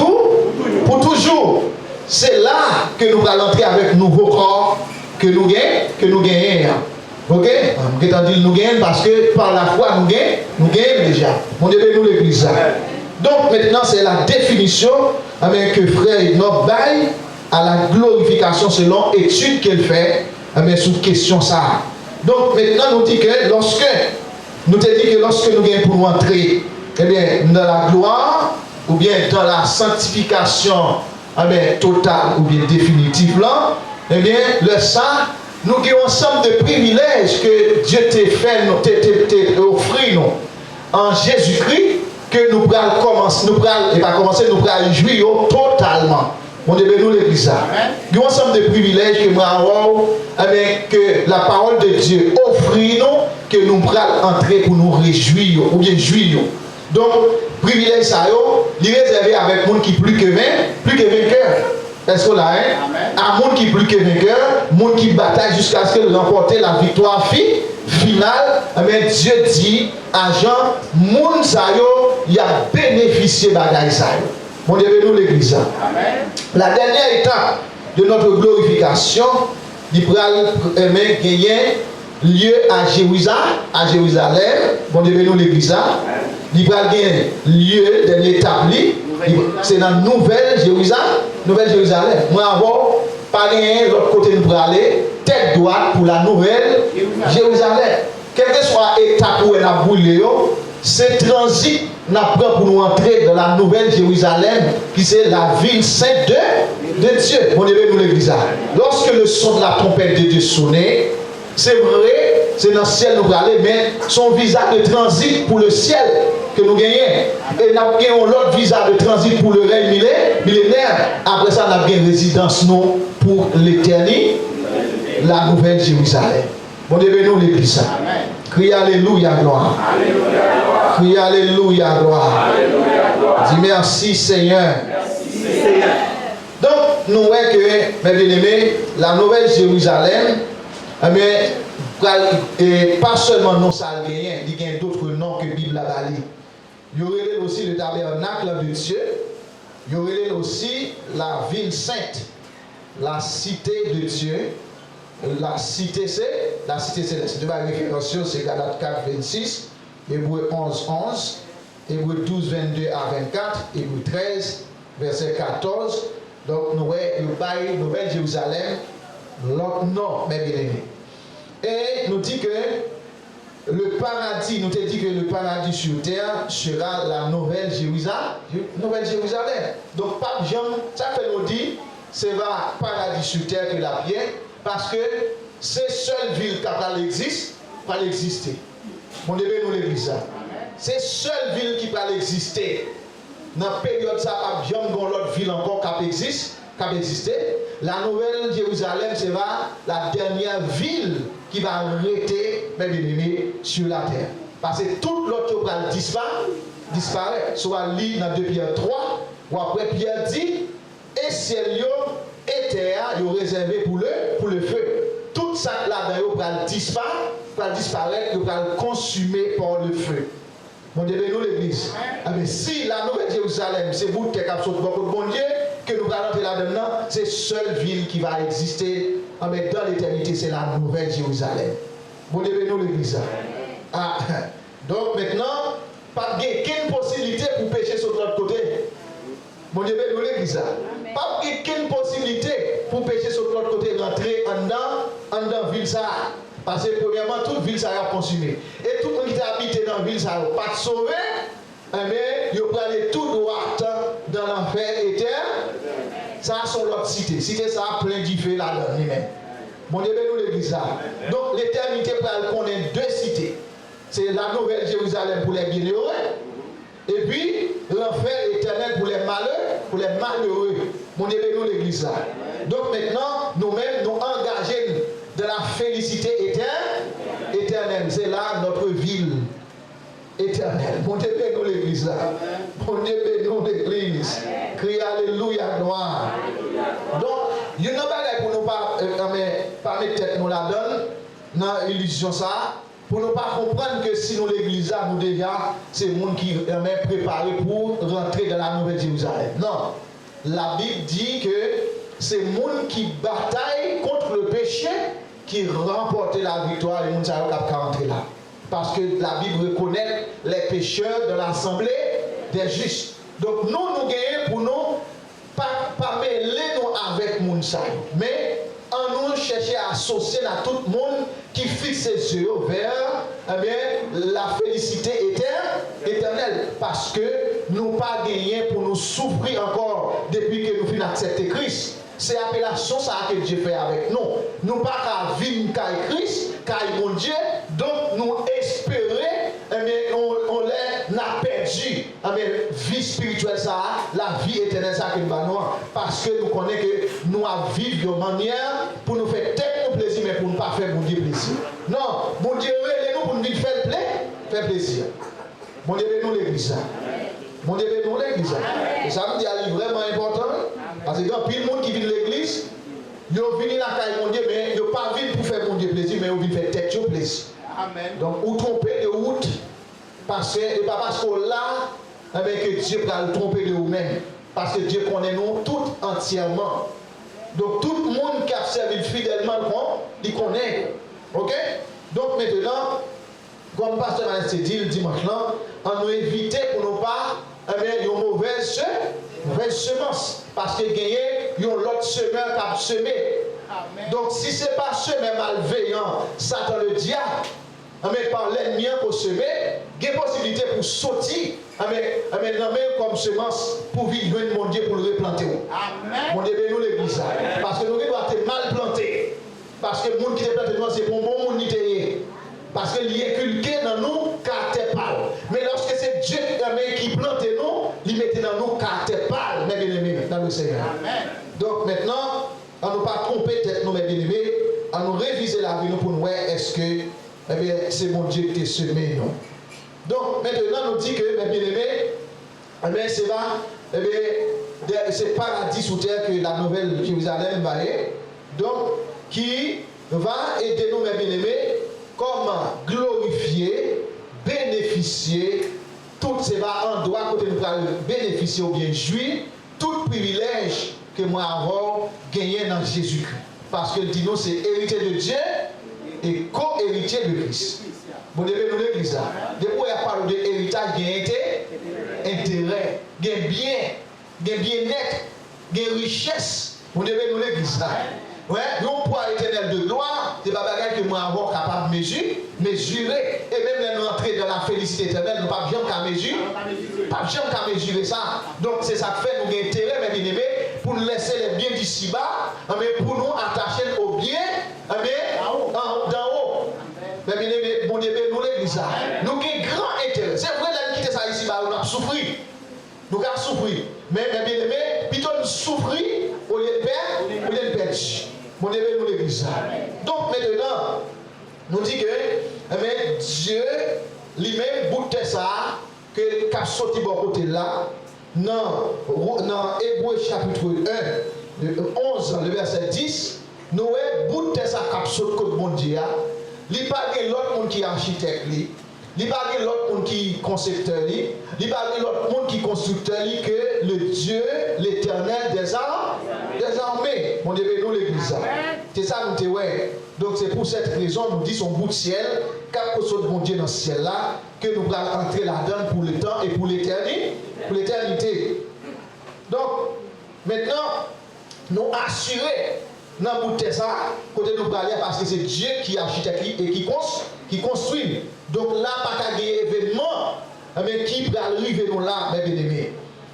toujours. C'est là que nous allons entrer avec nouveau corps que nous gagnons. Ok? Je vais nous gagnons parce que par la foi nous gagnons déjà. Mon Dieu, nous l'église là. Donc maintenant c'est la définition que frère Enoch baille à la glorification selon étude qu'elle fait sous question ça. Donc maintenant nous dit que lorsque nous gagnons pour nous entrer dans la gloire ou bien dans la sanctification totale ou bien définitive là, le ça nous avons un ensemble de privilèges que Dieu t'a fait, t'a offert nous en Jésus-Christ, que nous allons commencer, nous allons jouir totalement. On devait nous l'église. Nous avons un ensemble de privilèges que nous avons, que la parole de Dieu offre nous, que nous allons entrer pour nous réjouir ou bien jouir. Donc, privilège ça, il est réservé avec monde qui plus que vainqueur. Est-ce qu'on l'a, hein? Un monde qui plus que vainqueur, monde qui bataille jusqu'à ce qu'il remporte la victoire finale. Dieu dit à Jean, monde ça il a bénéficié de bagaille ça. Mon Dieu, nous l'église. La dernière étape de notre glorification, il pourra gagner lieu à Jérusalem. Mon Dieu, nous l'église. Il pourra gagner lieu dernière étape. C'est dans Nouvelle Jérusalem. Moi, avant, pas rien, l'autre côté, nous pourrons aller, tête droite pour la Nouvelle Jérusalem. Quelle que soit l'étape où elle a brûlé, c'est transit pour nous entrer dans la Nouvelle Jérusalem, qui c'est la ville sainte de Dieu. Mon Dieu, nous l'église. Lorsque le son de la trompette de Dieu sonnait, c'est vrai, c'est dans le ciel nous allons aller, mais son visa de transit pour le ciel que nous gagnons. Et nous avons l'autre visa de transit pour le règne millénaire. Après ça, nous avons une résidence nous pour l'éternité, la Nouvelle Jérusalem. Bon Dieu, nous l'église. Crie Alléluia, gloire. Crie Alléluia, gloire. Dis merci Seigneur. Donc, nous voyons que, mes bien-aimés, la Nouvelle Jérusalem, mais pas seulement non salvéen, il y a d'autres noms que la Bible a bali. Il y aurait aussi le tabernacle de Dieu, il y aurait aussi la ville sainte, la cité de Dieu. La cité céleste. De ma référence, c'est Galates 4, 26, Hébreux 11, 11, Hébreux 12, 22 à 24, Hébreux 13, verset 14. Donc, nous voyons Nouvelle Jérusalem, l'autre nom, mes bien-aimés. Et nous dit que le paradis, nous te dit que le paradis sur terre sera la Nouvelle Jérusalem. Donc, Pape Jean, ça fait nous dire, c'est le paradis sur terre que la pierre. Parce que ces seules villes qui peuvent exister. Mon Dieu, nous l'église. Ces seules villes qui peuvent exister. Dans la période, ça a bien l'autre ville encore qui existe. La Nouvelle Jérusalem, c'est la dernière ville qui va arrêter, mes bien-aimés, sur la terre. Parce que toute l'autre qui va disparaître. Soit lit dans 2 Pierre 3, ou après Pierre dit, et ciel et terre, ils ont réservé pour le feu. Tout ça là-dedans, ils va disparaître, ils va consumer par le feu. Mon Dieu, nous l'église. Mais si la nouvelle Jérusalem, c'est vous qui avez beaucoup de bon Dieu, que nous allons entrer là-dedans, c'est la seule ville qui va exister dans l'éternité, c'est la nouvelle Jérusalem. Mon Dieu, nous l'église. Ah, donc maintenant, pas de possibilité pour pécher sur l'autre côté. Mon Dieu, nous l'église. Pas de possibilité pour pécher sur l'autre côté, rentrer en dedans la ville ça. Parce que premièrement, toute ville ça a consumé. Et tout le monde qui a habité dans la ville ça n'a pas sauvé, mais il peut aller tout droit dans l'enfer éternel. Ça a son l'autre cité. Cité ça a plein d'y feu là-dedans lui-même. Mon Dieu, nous l'église ça. Donc l'éternité pour connaître deux cités. C'est la nouvelle Jérusalem pour les bienheureux. Et puis l'enfer éternel pour les malheureux. Mon Dieu, nous l'église ça. Donc maintenant, nous-mêmes, nous engageons de la félicité éternelle. C'est là notre ville éternelle. Mon Dieu, nous l'église là. Mon Dieu, nous l'église. Crie Alléluia, gloire. Donc, il y a une bagaille pour nous pas mettre tête nous la donne dans l'illusion ça. Pour ne pas comprendre que si nous l'église là, nous déjà, c'est le monde qui est préparé pour rentrer dans la nouvelle Jérusalem. Non. La Bible dit que c'est le monde qui bataille contre le péché qui remporte la victoire et le monde qui va rentrer là. Parce que la Bible reconnaît les pécheurs de l'assemblée des justes. Donc nous gagnons pour nous pas mêler nous avec le monde ça. Mais en nous chercher à associer à tout le monde qui fixe ses yeux vers la félicité éternelle. Parce que nous pas gagné pour nous souffrir encore depuis que nous finissons accepter Christ. C'est l'appellation ça que Dieu fait avec nous. Nous pas qu'à vivre qu'à Christ, qu'à mon Dieu. Donc nous espérer, on l'a perdu. Vie spirituelle ça, la vie éternelle ça que nous avons. Parce que nous connaissons que nous avons vivre de manière pour nous faire tellement plaisir, mais pour ne pas faire mon Dieu plaisir. Non, mon Dieu, nous pour nous faire plaisir. Mon Dieu, nous l'église. Mon Dieu, nous l'église. Et ça me dit c'est vraiment important. Parce que il y a plein de monde qui vient de l'église, ils viennent la caille mon Dieu, mais ils ne pas venir pour faire mon Dieu plaisir, mais ils viennent faire tête au plaisir. Amen. Donc, ou tromper de route, parce que, et pas parce qu'on l'a, que Dieu va le tromper de vous-même. Parce que Dieu connaît nous tout entièrement. Donc, tout le monde qui a servi fidèlement, il connaît. Ok? Donc, maintenant, comme Pasteur Manès dit le dimanche là, on nous éviter pour ne pas une mauvaise semence. Parce que gagner, il y a l'autre semeur qui a semé. Donc si ce n'est pas semé malveillant, Satan le diable, mais par l'ennemi pour semer, il y a une possibilité pour sortir, comme semence pour vivre mon Dieu pour le replanter. Amen. Mon Dieu, nous l'église. Parce que nous devons être mal plantés. Parce que le monde qui est planté, c'est pour bon monde qui est. Parce que il est inculqué dans nous caractère pâle. Mais lorsque c'est Dieu qui plante nous, il met dans nous caractère pâle, mes bien-aimés, dans le Seigneur. Amen. Donc maintenant, on ne nous pas tromper tête, nous, mes bien-aimés, on nous réviser la vie nous pour nous voir est-ce que c'est mon Dieu qui est semé, non. Donc maintenant, nous dit que, mes bien-aimés, c'est paradis sous terre que la nouvelle Jérusalem va aller. Donc, qui va aider nous, mes bien-aimés, comment glorifier, bénéficier, tout ce endroit que nous allons bénéficier ou bien jouir, tout privilège que moi avons gagné dans Jésus-Christ. Parce que dit nous, c'est héritier de Dieu et co-héritier de Christ. Vous devez nous l'église là. Depuis il y a parlé de héritage, il y a intérêt, il y a bien-être, il y a richesse. Vous devez nous l'église là. Ouais, nous poids éternel de gloire, c'est pas bagarre que moi avons capable de mesurer, et même l'entrée dans la félicité éternelle, nous pas jamais qu'à mesurer ça. Donc c'est ça que fait nous avons intérêt, mes bien-aimés, pour nous laisser les biens d'ici-bas, mais pour nous attacher aux biens d'en haut. Mes bien-aimés, bon Dieu, nous l'église là. Nous avons grand intérêt. C'est vrai de quitter ça ici-bas, on a souffert. Nous avons souffert. Mais mes bien-aimés, plutôt nous souffrir au lieu de perdre. Mon Dieu, nous l'église. Donc maintenant, nous dit que Dieu lui-même boutait ça, que qu'a sorti bon côté là, dans Hébreu chapitre 1, 11, le verset 10, nous avons bout de ça capsule de mon Dieu. Il n'y a pas l'autre monde qui est architecte, il n'y a pas l'autre monde qui est concepteur, il n'y a pas l'autre monde qui est constructeur que le Dieu, l'éternel des armées. On devait nous l'église. C'est ça nous te ouais. Donc c'est pour cette raison nous dit son bout de ciel, quelque chose de mon Dieu dans ce ciel là, que nous allons entrer là-dedans pour le temps et pour l'éternité. Donc maintenant, nous assurer dans le bout de ça, côté nous parler parce que c'est Dieu qui architecte et qui construit. Donc là, pas qu'à événement, mais qui va arriver nous là, mes bien-aimés.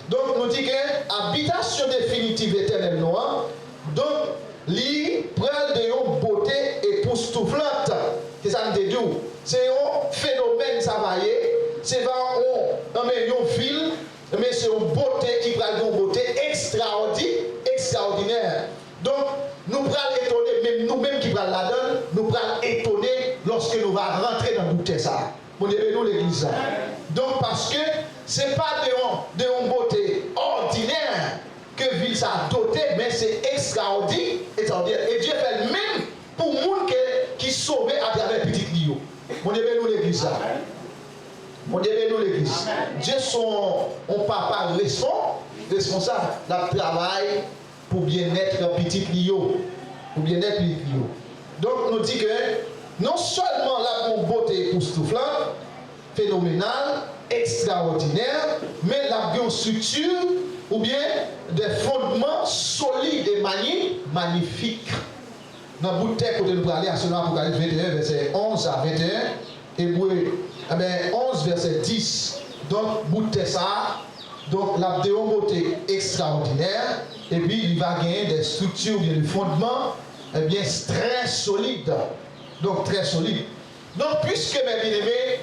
Donc nous dit que habitation définitive éternelle noire, donc li prend de une beauté époustouflante. C'est ça nous dit. C'est un phénomène savaillé, c'est un fil, mais c'est une beauté qui prend une beauté extraordinaire. Donc, nous allons étonner, même nous-mêmes qui prenons la donne, nous allons étonner lorsque nous allons rentrer dans le ça. Vous devez nous l'église. Donc, parce que ce n'est pas de beauté ordinaire que ville ça doté, mais c'est extraordinaire. Et Dieu fait le même pour les gens qui sont sauvés à travers petit Lio. Vous devez nous l'église. Vous devez nous l'église. Dieu son papa responsable de travail pour bien-être petit Lio. Pour bien-être petit Lio. Donc, nous dit que non seulement la beauté époustouflante, phénoménale, extraordinaire, mais la structure ou bien des fondements solides et magnifiques. Dans le bout de terre, quand nous parlons à cela, Apocalypse 21, verset 11 à 21, et 11, verset 10. Donc, bout de terre, ça, donc la beauté extraordinaire, et puis il va gagner des structures, bien des fondements, eh bien très solides. Donc, très solides. Donc, puisque, mes bien-aimés,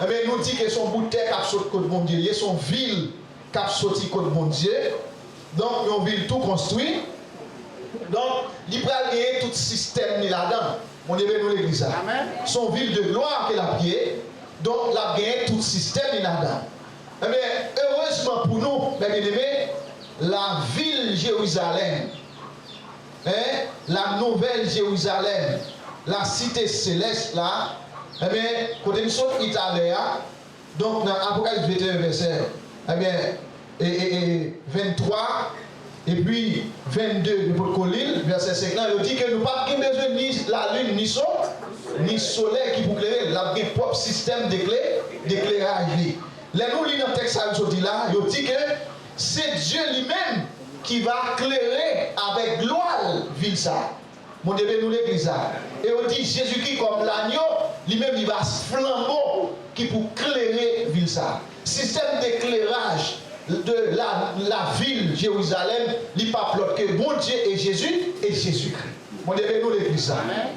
eh bien, nous dit que son bout de terre qui a sauté contre mon Dieu, son ville qui a sauté contre mon Dieu, donc, une ville tout construit. Donc, il va gagner tout le système là-dedans. On est venu l'église. Son ville de gloire qu'elle a pied, donc, il a gagné tout le système là-dedans. Eh bien, heureusement pour nous, mes bien-aimés, la ville Jérusalem, la nouvelle Jérusalem, la cité céleste là, eh bien, quand nous sommes italiens, donc dans Apocalypse 21, verset 23, et puis 22 de Colline, verset 5, il dit que nous n'avons pas besoin ni la lune, ni soleil qui pour éclairer, il a un propre système d'éclairage. Là, nous lisons dans le texte, il dit que c'est Dieu lui-même qui va éclairer avec gloire ville ça. Mon Dieu, nous l'église. Et on dit Jésus-Christ comme l'agneau, lui-même il va flambeau qui pour éclairer ville ça. Système d'éclairage de la ville Jérusalem, il n'y a pas plus que bon Dieu et Jésus et Jésus-Christ. Mon Dieu, nous l'église.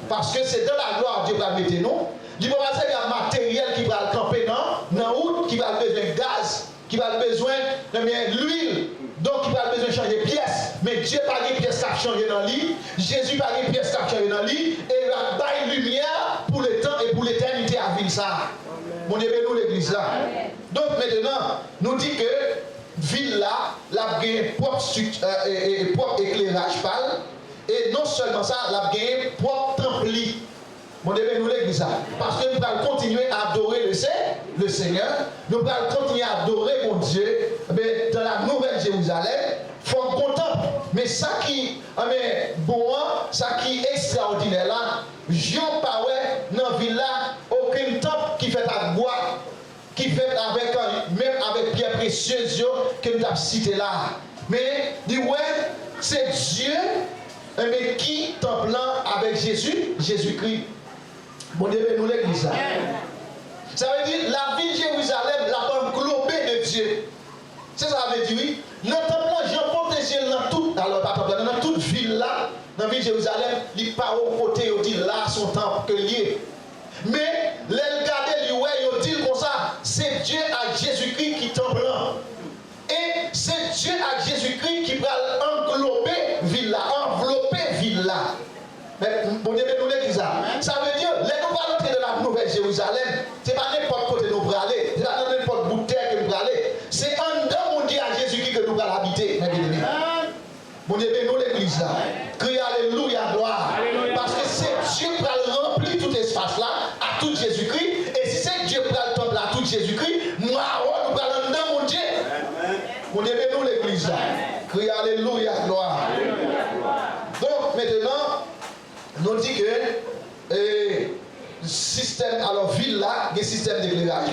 Parce que c'est dans la gloire Dieu va mettre nous. Il va passer un matériel qui va le camper dans la route, qui va besoin de gaz, qui va besoin d'huile, donc qui va besoin de changer de pièces. Mais Dieu n'a pas de pièces qui changer dans lui, Jésus n'a pas de pièces qui changer dans lui, et il va donner lumière pour le temps et pour l'éternité à vivre ça. Mon Dieu, nous l'église là. Donc maintenant, nous dit que ville là, la propre éclairage pâle, et non seulement ça, la propre temple. Mon Dieu, nous l'église. Parce que nous allons continuer à adorer le Seigneur. Nous allons continuer à adorer mon Dieu dans la nouvelle Jérusalem. Il faut content. Mais ça qui est bon, ça qui est extraordinaire là, je n'ai pas dans la ville là, aucun temple qui fait à bois, qui fait avec, même avec pierres précieuses que nous avons cité là. Mais, dit ouais, c'est Dieu mais qui temple là avec Jésus-Christ. Bon Dieu, nous l'église. Ça veut dire la ville Jérusalem, la englobée de Dieu. C'est ça veut dire oui. Notre temple, j'ai protégé dans toute ville là, dans la ville Jérusalem, il n'est pas au côté, il dit là son temple que lié. Mais les regarder, il dit comme ça, c'est Dieu à Jésus-Christ qui temple là. Et c'est Dieu à Jésus-Christ qui va englober ville là, envelopper ville là. Mais bon Dieu, nous l'église. Ça veut dire, les nous allons entrer dans la nouvelle Jérusalem, ce n'est pas n'importe côté nous allons aller, ce n'est pas n'importe bout de terre que nous allons aller. C'est en dedans, mon Dieu, à Jésus-Christ que nous allons habiter, mes bien-aimés. Mon Dieu, nous l'église là. Criez alléluia, gloire. Alléluia. Parce que c'est Dieu qui va remplir tout espace là à tout Jésus-Christ. Et si c'est Dieu qui va le temple à tout Jésus-Christ, moi, nous parlons dedans, mon Dieu. Mon Dieu, nous l'église là. Criez alléluia, gloire. Donc maintenant, nous dit que système, alors ville là, il y a un système d'éclairage,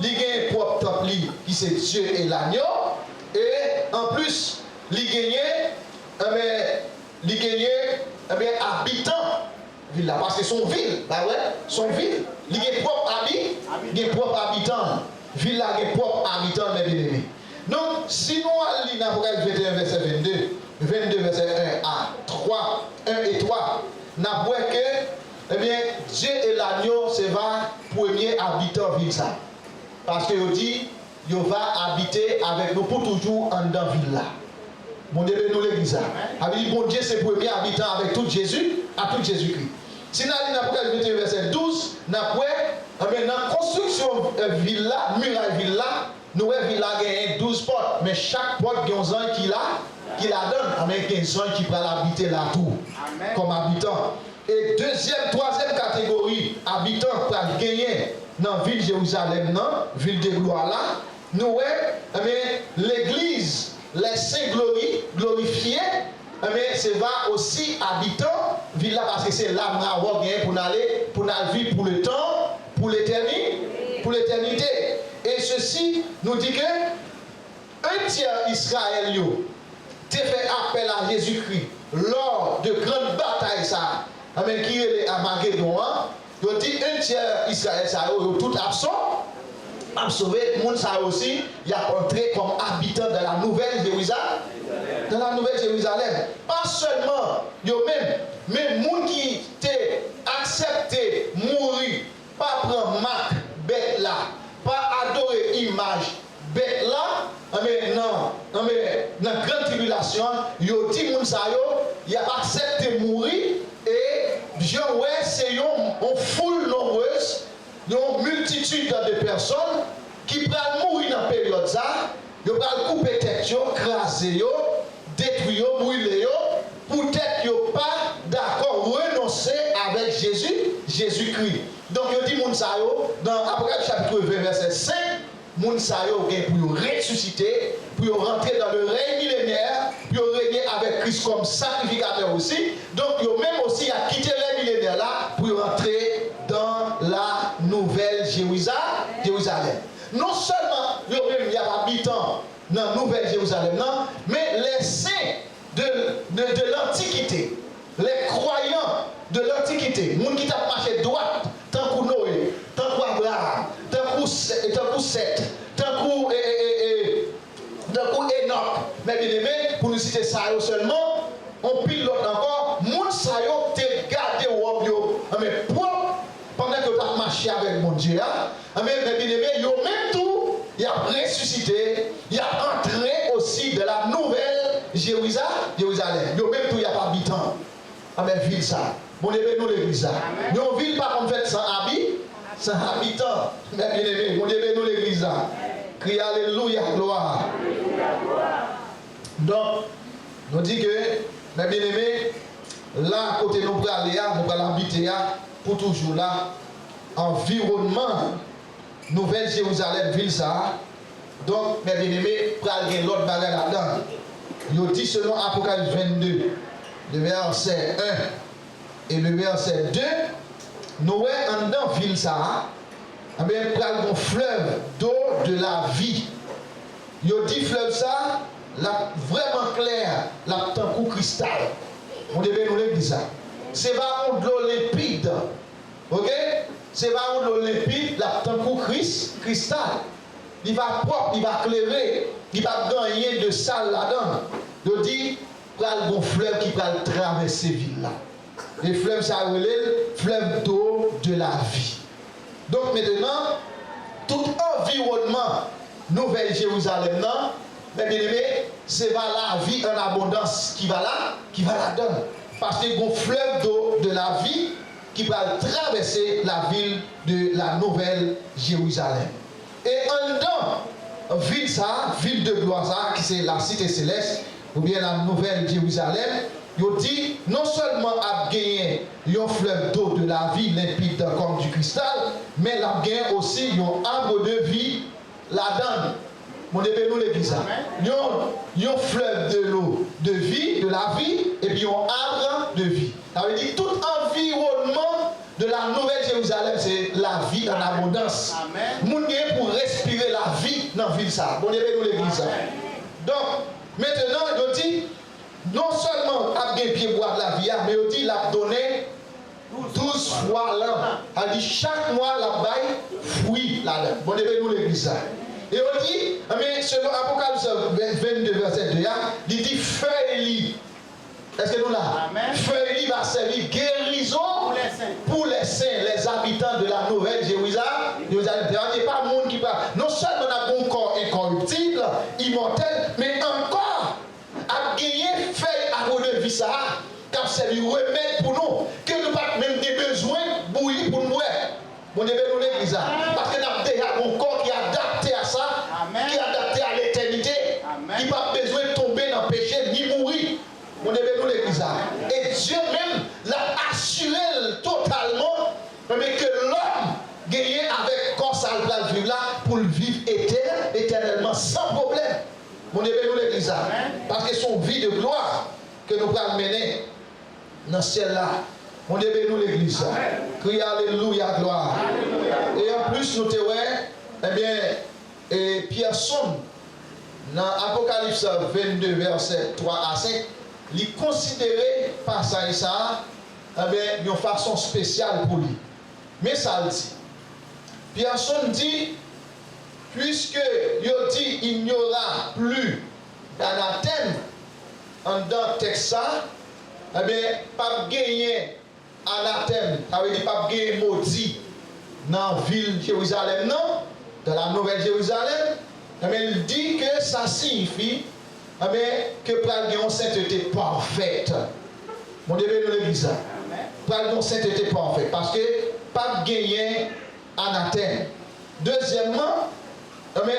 il y a un propre temple qui c'est Dieu et l'agneau, et en plus, il y a habitants ville là, parce que son ville, bah ouais, son ville, il y a propre habitants, ville là, il y a propre habitants, mes bien-aimés. Donc, si nous allons dans Apocalypse 21, verset 22, verset 1 à 3, 1 et 3, nous voyons que, eh bien, Dieu et l'agneau, c'est le premier habitant ville ça. Parce que il dit, il va habiter avec nous pour toujours en dans la ville là. Mon Dieu, nous l'église là. Avec bon Dieu, c'est le premier habitant avec tout Jésus, à tout Jésus-Christ. Si nous allons dans Apocalypse 21, verset 12, nous voyons, eh bien, dans la construction ville là, muraille ville là, nous avons ville là, il y a 12 portes, mais chaque porte, il y a un ange qui la donne, avec un ange qui peut l'habiter là tout, comme habitant. Et troisième catégorie, habitants pour gagner dans la ville de Jérusalem, ville de gloire là, nous avons l'église, les saints glorifiés, c'est va aussi habitant, ville là, parce que c'est là pour aller vivre pour le temps, pour l'éternité. Et ceci nous dit que un tiers Israël a fait appel à Jésus-Christ lors de grandes batailles ça, qui est à Magédon. Il dit un tiers Israël ça est tout absent, a sauvé le monde ça aussi, il a entré comme habitant de la nouvelle Jérusalem. Dans la nouvelle Jérusalem, pas seulement mais les gens qui ont accepté mourir, pas prendre marque bête là, pas adorer image bête là, mais non, mais dans la grande tribulation, il y a dit moun sa yo, il a accepté mourir et Dieu ouais c'est une foule nombreuse, une multitude de personnes qui prennent mourir dans la période ça, ils prennent couper tête yo, craser yo, détruire yo, brûler yo, peut-être yo pas d'accord renoncer avec Jésus-Christ. Donc il dit moun sa yo dans Apocalypse chapitre 20 verset 5, moun sa yo pour ressusciter, pour rentrer dans le règne millénaire, pour régner avec Christ comme sacrificateur aussi. Donc yo même aussi a quitté le règne millénaire là pour rentrer dans la nouvelle Jérusalem. Non seulement yo même il y a habitants dans la nouvelle Jérusalem, non, mais les saints de l'Antiquité, les croyants de l'Antiquité, les gens qui ont marché droite, tant que Noé, tant qu'Abraham, tant que Seth, tant que Enoch, mais bien aimé, pour nous citer ça seulement, on pile l'autre encore, moun sa yo te gardé wop yo, mais propre, pendant que tu as marché avec mon Dieu, mais bien aimé, yo même tout, il a ressuscité, il a entré aussi de la nouvelle Jérusalem, yo même tout, il n'y a pas habitant. Amen, ville ça. Bon, nous l'église ça. Nous ville pas comme fait sans habitants. Mais bien aimé, bon, nous l'église ça. Crie alléluia, gloire. Donc, nous dit que, mais bien aimé, là, côté nous pour aller, nous pour l'habiter pour toujours là, environnement, nouvelle Jérusalem, ville ça. Donc, mes bien aimé, pour aller l'autre bagarre là-dedans. Il dit selon Apocalypse 22, le verset 1 et le verset 2, nous voyons en dans ville ça, pral un fleuve d'eau de la vie. Il dit fleuve ça, la vraiment clair, la tant coup cristal. On devait nous le dire ça. C'est pas de l'eau limpide. OK? C'est pas de l'eau limpide, la tant coup cristal. Il va propre, il va clairer, il va gagner de sale là-dedans. Il dit pral un fleuve qui va traverser ville là. Les fleuves ça relève fleuve d'eau de la vie. Donc maintenant, tout environnement Nouvelle Jérusalem, mais bien aimé, c'est la vie en abondance qui va la donner. Parce que un fleuve d'eau de la vie qui va traverser la ville de la Nouvelle Jérusalem. Et en dedans, ville de gloire, ça, qui c'est la cité céleste, ou bien la Nouvelle Jérusalem, il dit non seulement a gagné un fleuve d'eau de la vie limpide comme du cristal, mais il a gagné aussi un arbre de vie là-dedans. Mon Dieu, nous l'église. Un fleuve de l'eau de vie, de la vie, et puis un arbre de vie. Ça veut dire tout environnement de la Nouvelle Jérusalem, c'est la vie en abondance. Mon Dieu, pour respirer la vie dans la ville, ça. Mon Dieu, nous l'église. Donc, maintenant, il dit, non seulement a bien pied boire de la vie, mais il dit, il a donné 12 fois l'an. Il dit, chaque mois, la baille fruit là-dedans. Bon Dieu, nous l'église. Et on dit, mais selon Apocalypse 22, verset 2, il dit feuille. Est-ce que nous là? Feuille va servir guérison pour les saints, les habitants de la Nouvelle Jérusalem. Il n'y a pas de monde qui parle. Non seulement on a un corps incorruptible, immortel, mais encore à gagner feuille à de vie ça, car c'est du remède pour nous, que nous pas même des besoins bouillis pour nous. Bon Dieu, nous l'église. Parce que nous avons déjà un corps qui est adapté à ça, qui est adapté à l'éternité, qui n'a pas besoin de tomber dans le péché ni mourir. Bon Dieu, nous l'église. Et Dieu même l'a assuré totalement, mais que l'homme gagne avec corps sale vivre là pour le vivre éternellement sans problème. Bon Dieu, nous l'église. Parce que son vie de gloire que nous allons mener dans ce ciel là. On débute nous l'église. Crie alléluia, gloire. Alléluia. Et en plus, nous te eh bien, et Pierre sonne dans Apocalypse 22, verset 3 à 5, il considéré par ça et ça, eh bien, une façon spéciale pour lui. Mais ça le dit. Pierre sonne dit, puisque il dit il n'y aura plus d'anathème en dans texte ça, eh bien, pas gagner anathème, ça veut dire pas gagner maudit dans la ville de Jérusalem, non, dans la Nouvelle Jérusalem, mais il dit que ça signifie que pour avoir une sainteté parfaite. Mon Dieu, nous l'église. Pour avoir une sainteté parfaite, parce que pas gagner anathème. Deuxièmement,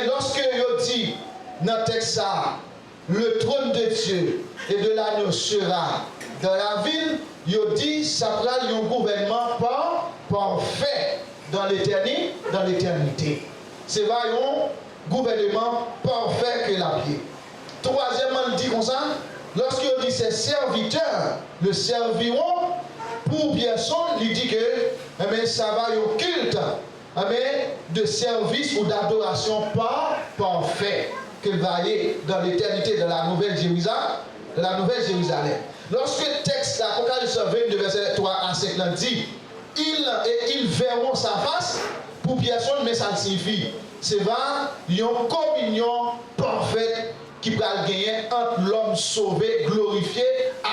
lorsque il dit dans le texte ça, le trône de Dieu et de l'agneau sera dans la ville, il dit ça sera un gouvernement parfait dans l'éternité. C'est un gouvernement parfait que la vie. Troisièmement, il dit comme ça, lorsqu'il dit ses serviteurs le serviront pour personne, il dit que ça va un culte de service ou d'adoration parfait qu'il va y aller dans l'éternité de la Nouvelle Jérusalem. Lorsque le texte d'Apocalypse 22, verset 3 à 5 dit, ils verront sa face pour personne, mais ça signifie, c'est une communion parfaite qui va gagner entre l'homme sauvé, glorifié,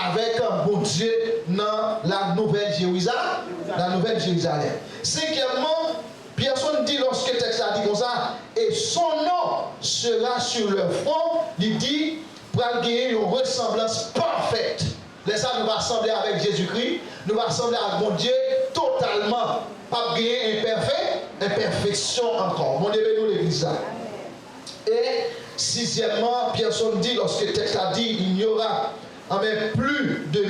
avec un bon Dieu dans la Nouvelle Jérusalem. Cinquièmement, personne dit lorsque le texte a dit comme ça, et son nom sera sur leur front, il dit, pour gagner une ressemblance parfaite. Les ça nous va ressembler avec Jésus-Christ, nous va ressembler à mon Dieu totalement, pas gagner imperfection encore. Mon Dieu, nous l'église. Et sixièmement, personne dit, lorsque le texte a dit, il n'y aura plus de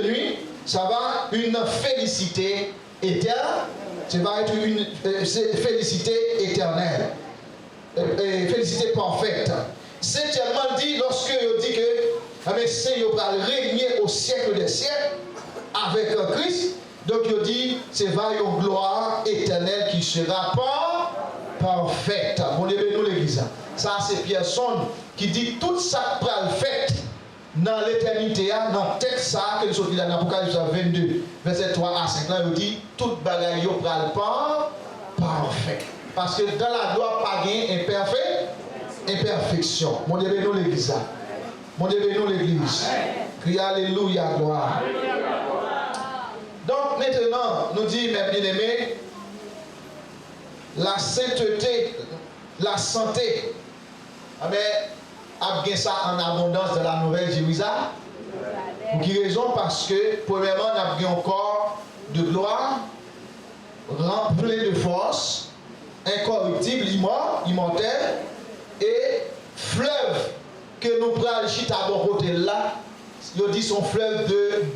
nuit, ça va une félicité éternelle, ça va être une félicité éternelle, félicité parfaite. Septièmement, dit, lorsque il dit que Seigneur va régner au siècle des siècles avec Christ, donc il dit, c'est une gloire éternelle qui sera parfaite. Mon Dieu, nous l'église. Ça, c'est Pierson qui dit tout ça pour le fait dans l'éternité, dans le texte que nous sommes dans l'Apocalypse 22, verset 3 à 5, là, il dit toute bagaille pour le parfait. Parce que dans la gloire, pas gain imperfection. Mon Dieu, nous l'église. Mon Dieu, nous l'église. Crie alléluia, gloire. Donc maintenant, nous dit, mes bien-aimés, la sainteté, la santé, a bien ça en abondance de la Nouvelle Jérusalem. Pour quelle raison? Parce que, premièrement, on a bien un corps de gloire, rempli de force, incorruptible, immortel, et fleuve que nous prenons chita à bon côté là, il dit son fleuve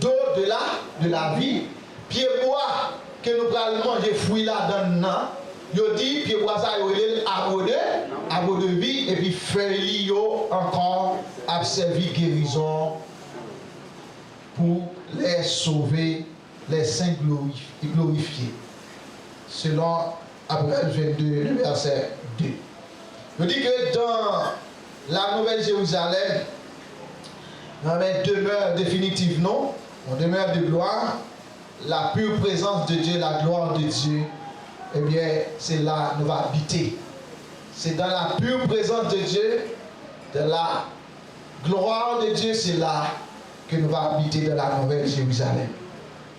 d'eau de la vie. Pied bois que nous prenons manger fruits là dedans. Il dit pied bois ça il arbre de vie et puis feuilles encore a servi guérison pour les sauver, les saints glorifiés. Selon Apocalypse 22, verset 2. Je dis que dans la Nouvelle Jérusalem, dans une demeure définitive, non, on demeure de gloire, la pure présence de Dieu, la gloire de Dieu, eh bien, c'est là que nous allons habiter. C'est dans la pure présence de Dieu, de la gloire de Dieu, c'est là que nous allons habiter dans la Nouvelle Jérusalem.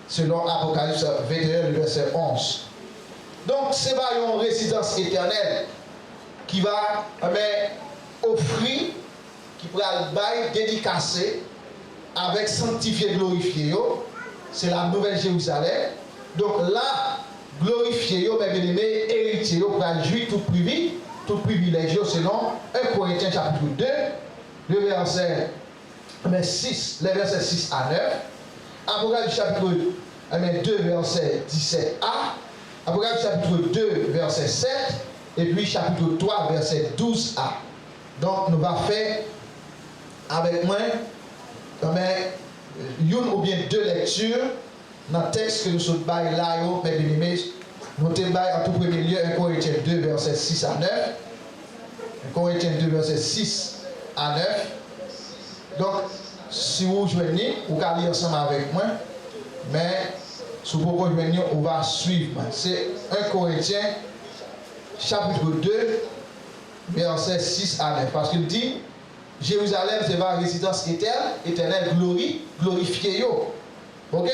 Selon Apocalypse 21, verset 11. Donc, c'est pas une résidence éternelle qui va offrir, qui pourra le dédicacer avec sanctifié, glorifié. C'est la Nouvelle Jérusalem. Donc là, glorifié, bien aimé, héritier, pour jouir tout privilège, selon 1 Corinthiens chapitre 2, le verset 6, les versets 6 à 9. Apocalypse chapitre 2, verset 17a. Apocalypse chapitre 2, verset 7. Et puis chapitre 3, verset 12a. Donc nous allons faire avec moi une ou bien deux lectures dans le texte que nous sommes là, mes bien-aimés. Nous sommes en tout premier lieu 1 Corinthiens 2, verset 6 à 9. 1 Corinthiens 2, verset 6 à 9. Donc, si vous joignez, vous allez lire ensemble avec moi. Mais si vous pouvez joindre, on va suivre. C'est 1 Corinthiens chapitre 2, verset 6 à 9. Parce qu'il dit, Jérusalem, c'est ma résidence éternelle, glorifiée. Ok?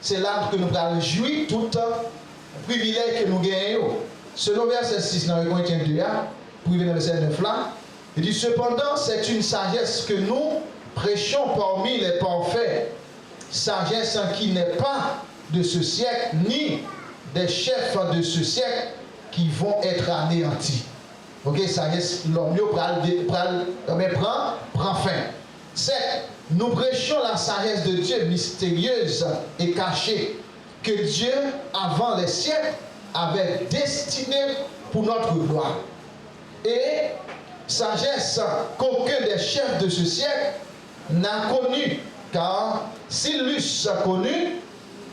C'est là que nous allons jouir tout le privilège que nous gagnons. Selon verset 6 dans 1 Corinthiens 2, pour venir verset 9 là, il dit, cependant, c'est une sagesse que nous prêchons parmi les parfaits. Sagesse qui n'est pas de ce siècle, ni des chefs de ce siècle qui vont être anéantis. Ok, sagesse, l'homme prend fin. C'est, nous prêchons la sagesse de Dieu mystérieuse et cachée, que Dieu, avant les siècles, avait destinée pour notre gloire. Et sagesse qu'aucun des chefs de ce siècle n'a connue, car s'il l'eussent connu,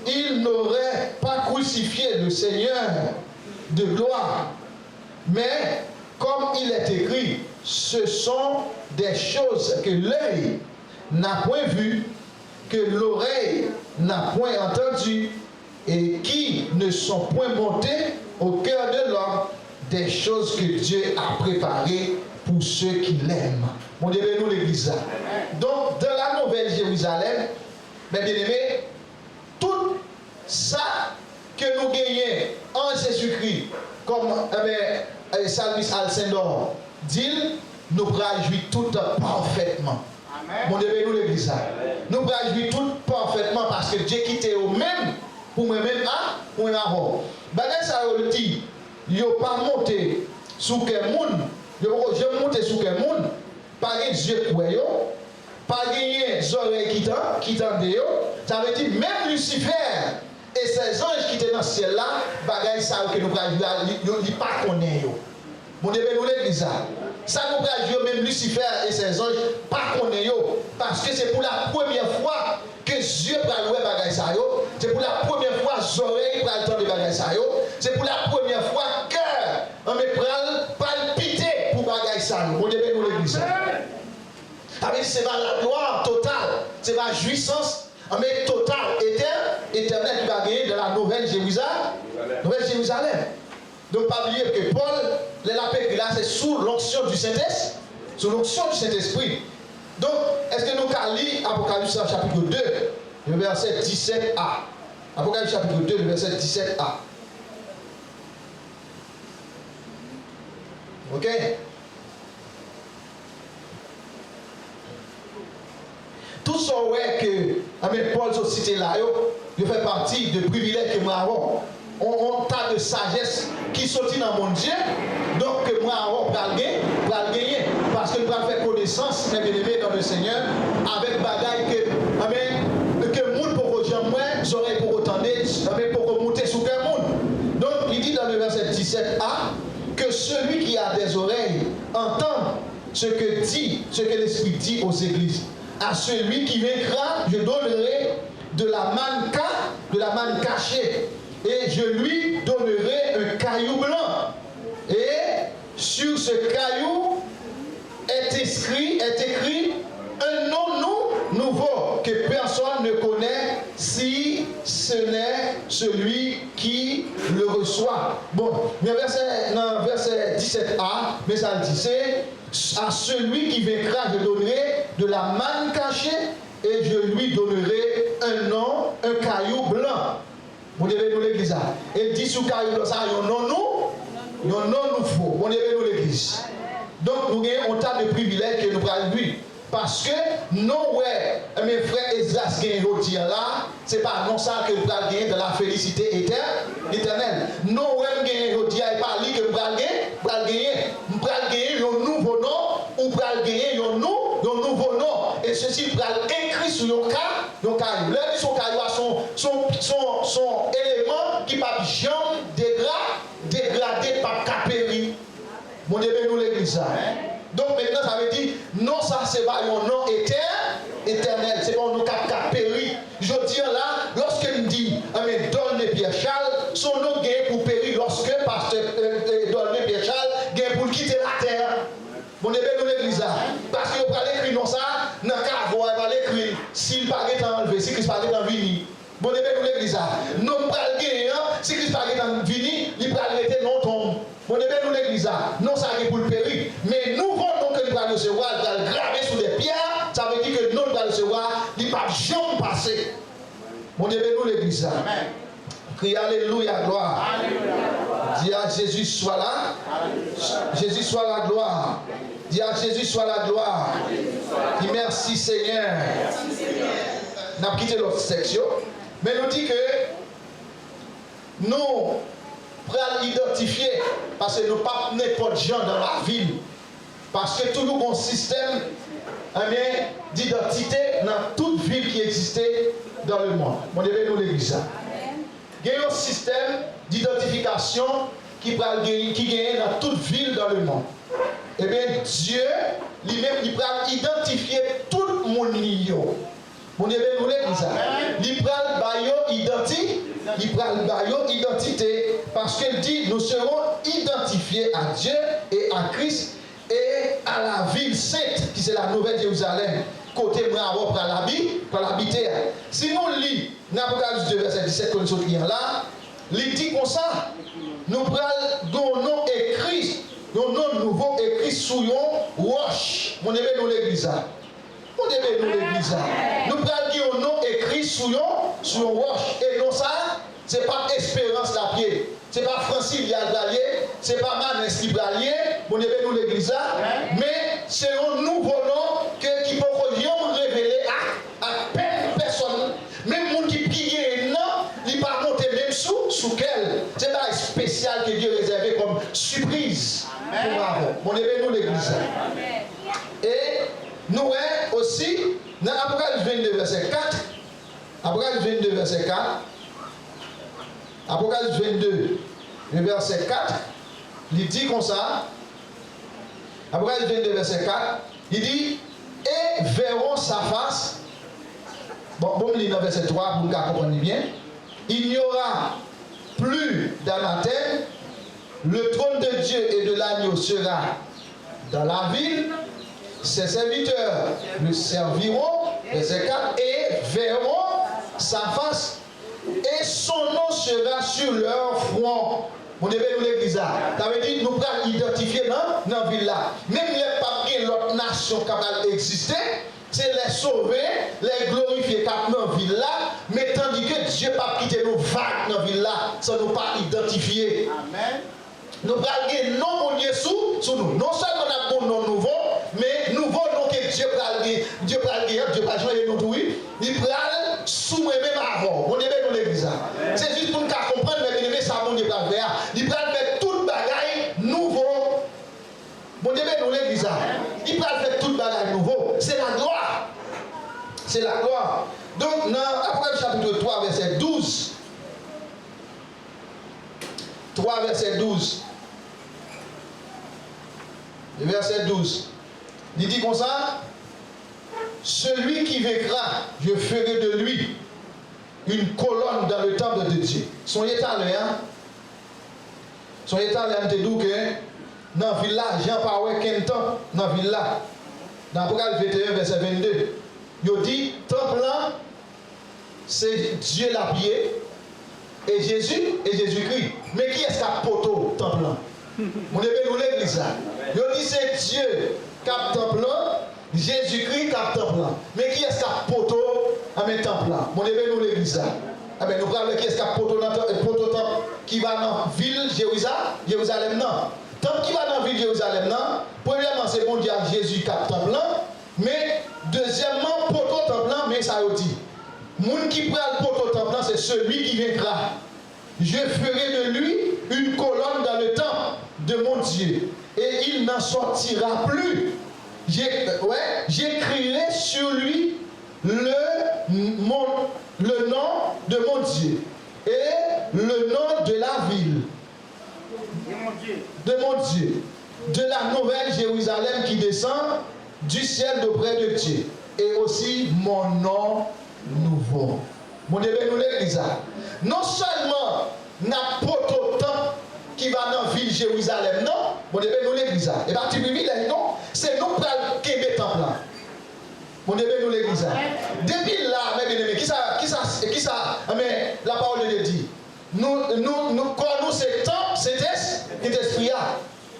il n'aurait pas crucifié le Seigneur de gloire. Mais comme il est écrit, ce sont des choses que l'œil n'a point vues, que l'oreille n'a point entendues, et qui ne sont point montées au cœur de l'homme, des choses que Dieu a préparées pour ceux qui l'aiment. Mon Dieu, nous l'église là. Donc, dans la Nouvelle Jérusalem, mes bien-aimés, tout ça que nous gagnons en Jésus-Christ, comme Salmis Alcindor dit, nous pourrons jouir tout parfaitement. Mon Dieu, nous l'église là. Nous pourrons jouir tout parfaitement parce que Dieu quitté au même pour moi-même pour moi avant. Bagay ça le dit, yo pas monter sous quel monde, je monter sous quel monde, pas de Dieu pour yo, pas de oreilles qui tendent yo. Ça veut dire même Lucifer et ses anges qui étaient dans le ciel là, bagay ça que nous pourrons jouer, ils pas connaît yo. Mon Dieu, nous l'église là. Ça nous pourrons jouer même Lucifer et ses anges pas connaît yo, parce que c'est pour la première fois que Dieu va louer bagay ça yo. C'est pour la première fois oreilles va entendre bagay ça yo. C'est pour la première fois cœur on me prend palpiter pour bagay ça yo. Mon Dieu, nous l'église. Avec c'est pas la gloire totale, c'est la jouissance mais totale, éternelle qui va gagner dans la Nouvelle Jérusalem. Donc pas oublier que Paul, l'appel là, c'est sous l'onction du Saint-Esprit. Sous l'onction du Saint-Esprit. Donc, est-ce que nous allons lire Apocalypse chapitre 2, le verset 17a. Apocalypse chapitre 2, le verset 17a. Ok? Tout ça, ouais, que Paul a cité là, il fait partie de privilèges que moi avons. On tas de sagesse qui sortit dans mon Dieu, donc que moi avons pour le gagner. parce que nous allons faire connaissance, mes bien-aimés dans le Seigneur, avec bagaille que le monde pour que j'aime moins, j'aurais pour autant pour monter sous quel monde. Donc il dit dans le verset 17a que celui qui a des oreilles entend ce que l'Esprit dit aux églises. À celui qui vaincra, je donnerai de la manne cachée, et je lui donnerai un caillou blanc. Et sur ce caillou est écrit un nom nouveau que personne ne connaît si ce n'est celui qui le reçoit. Bon, mais dans verset 17a, mais ça dit, c'est à celui qui vaincra, je donnerai de la manne cachée et je lui donnerai un nom, un caillou blanc. Vous devez nous l'église. Et dit sous caillou blanc, ça, il y a un nom nouveau. Vous devez nous l'église. Donc nous avons autant de privilèges que nous prenons lui. Parce que non, ouais, mes frères Esdras qui sont là, ce n'est pas non ça que nous prenons gagner de la félicité éternelle. Non, ouais, nous avons pas lui que nous prenons gagner. Nous prenons gagner un nouveau nom, ou prenons gagner un nouveau nom. Et ceci prenons écrit sur le caillou. Là, son caillou son élément qui ne peut jamais dégrader par capéry. Mon Dieu, nous l'église. Donc maintenant, ça veut dire, non, ça c'est pas un nom éternel, c'est pas un nom capéry. Je dis là, lorsque nous dit, donne Pierre Charles, son nom gagne pour périr lorsque pasteur donne Pierre Charles gagne pour quitter la terre. Mon Dieu, nous l'église. Parce que vous allez écrire non ça, dans le cas, vous allez écrire, s'il pas est enlevé, si Christ pas est enlevé. Bon, nous l'église. Non, pas gagner, si Christ pas est enlevé, il va arrêter non tombe. Bon, nous l'église. Non, ça arrive pour le périr. Mais nous voulons que nous allons recevoir, nous allons graver sous des pierres. Ça veut dire que nous allons recevoir, il ne va jamais passer. Bon, nous l'église. Crie Alléluia, gloire. Dis à Jésus, sois là. Jésus, soit la gloire. Dis à Jésus, soit la gloire. Dis merci Seigneur. Nous avons quitté l'autre section. Mais nous dit que nous prenons identifier, parce que nous ne pas n'importe gens dans la ville. Parce que tout nous un système d'identité dans toute ville qui existait dans le monde. On devait nous l'église. Il y a un système d'identification qui gagne dans toute ville dans le monde. Eh bien, Dieu, lui-même, il va identifier tout le monde. On devait nous l'église. Il prend le identité. Parce qu'il dit, nous serons identifiés à Dieu et à Christ et à la ville sainte, qui c'est la Nouvelle Jérusalem. Côté bravo pour l'habiter. Si nous lisons l'Apocalypse 2, verset 17, comme nous là, il dit comme ça, nous prenons un nom écrit, un nom nouveau écrit sous une roche. On devait nous l'église. On devait nous l'église. Nous prenons un nom écrit sous une roche. Et non ça, ce n'est pas Espérance la pied. Ce n'est pas Francis Lialbralier, ce n'est pas Manès Libralier, on devait nous l'église, mais c'est un nouveau nom qui peut révéler à peine personne. Même les gens qui prient un nom, ils ne peuvent pas monter même sous quel. C'est pas spécial que Dieu réservé comme surprise pour avant. On devait nous l'église. Et nous aussi, dans Apocalypse 22, verset 4, Apocalypse 22, verset 4, Apocalypse 22, le verset 4, il dit comme ça, Apocalypse 22, verset 4, il dit, et verront sa face, bon, il lit dans verset 3 pour nous comprendre bien, il n'y aura plus d'anathème, le trône de Dieu et de l'agneau sera dans la ville, ses serviteurs le serviront, verset 4, et verront sa face, et son nom sera sur leur front. Vous devez nous l'église. Ça veut dire nous pouvons identifier dans la ville là. Même les papiers, l'autre nation qui va exister, c'est les sauver, les glorifier dans la ville là. Mais tandis que Dieu n'a pas quitté nos vagues dans la ville là, ça nous pas identifier. Amen. Nous allons gagner non mon Dieu sous nous. Non seulement on a un nom nouveau, mais nouveau nom que Dieu va gagner. Dieu va gagner, Dieu va changer nous tout. Il va sous moi-même avant. On est dans l'église. C'est juste pour nous comprendre, mais bien ça, mon Dieu va faire. Il va mettre tout le bagaille nouveau. Mon Dieu dans l'église. Il c'est la gloire. Donc, dans Apocalypse chapitre 3, verset 12, 3, verset 12, le verset 12, il dit comme ça, celui qui vaincra, je ferai de lui une colonne dans le temple de Dieu. Soyez allés, hein? Soyez allés, on te dit que dans la ville là, Jean Paul qu'un temple dans la ville là. Dans Apocalypse 21, verset 22, il dit, temple là, c'est Dieu l'a pied, et Jésus-Christ. Mais qui est-ce qui a poteau temple là? On devait nous l'église là. Il dit, c'est Dieu qui a temple là, Jésus-Christ qui a temple là. Mais qui est-ce qui a poteau à mes temple là? On devait nous l'église là. Ah ben, nous parlons qui est-ce qui a poteau dans le temple qui va dans la ville Jérusalem non. Temple qui va dans la ville Jérusalem non. Premièrement, c'est bon Dieu Jésus qui a temple là. Mais deuxièmement, poteau temple là, mais ça veut dire. Moun qui prend le poteau temple là, c'est celui qui vaincra. Je ferai de lui une colonne dans le temple de mon Dieu. Et il n'en sortira plus. J'écrirai sur lui le nom de mon Dieu. Et le nom de la ville. De mon Dieu. De la nouvelle Jérusalem qui descend du ciel d'auprès de Dieu. Et aussi mon nom nouveau. Mon Dieu, nous l'église. Non seulement n'a poteau temple qui va dans la ville Jérusalem, non, mon Dieu, nous l'église. Et bien, tu privilèges, non, c'est nous qui allons le temple là. Mon Dieu, nous l'église. Depuis là, mes bien-aimés, qui ça, mais la parole de Dieu dit, nous, quand nous, c'est temple, c'est esprit.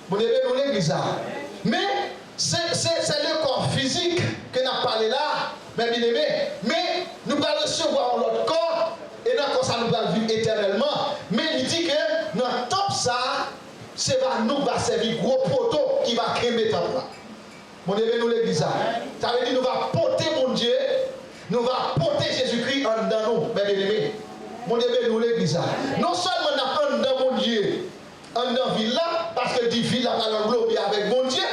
Mon Dieu, nous l'église. Mais c'est le corps physique que nous avons parlé là, mes bien-aimés. Mais nous allons recevoir notre corps et dans le ça nous allons vivre éternellement. Mais il dit que dans le temple, ça, c'est nous va servir gros poteau qui va crémer le temple là. Mon Dieu, nous l'église. Ça veut dire nous va porter mon Dieu, nous va porter Jésus-Christ en dedans nous, mes bien-aimés. Mon Dieu, nous l'église. Non seulement nous en dedans mon Dieu, en dedans ville là, parce que dit ville là va l'englober avec mon Dieu.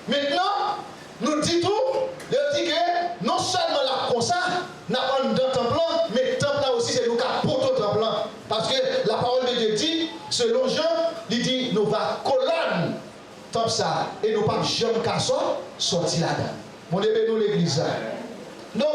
Maintenant, nous dit tout, il dit que non seulement la comme ça, nous avons dans le temple, mais le temple là aussi c'est nous qui portons le temple. Parce que la parole de Dieu dit, selon Jean, il dit nous va colonne temple ça et nous pas jamais qu'à sortir là-dedans. Mon Dieu, nous l'église. Donc,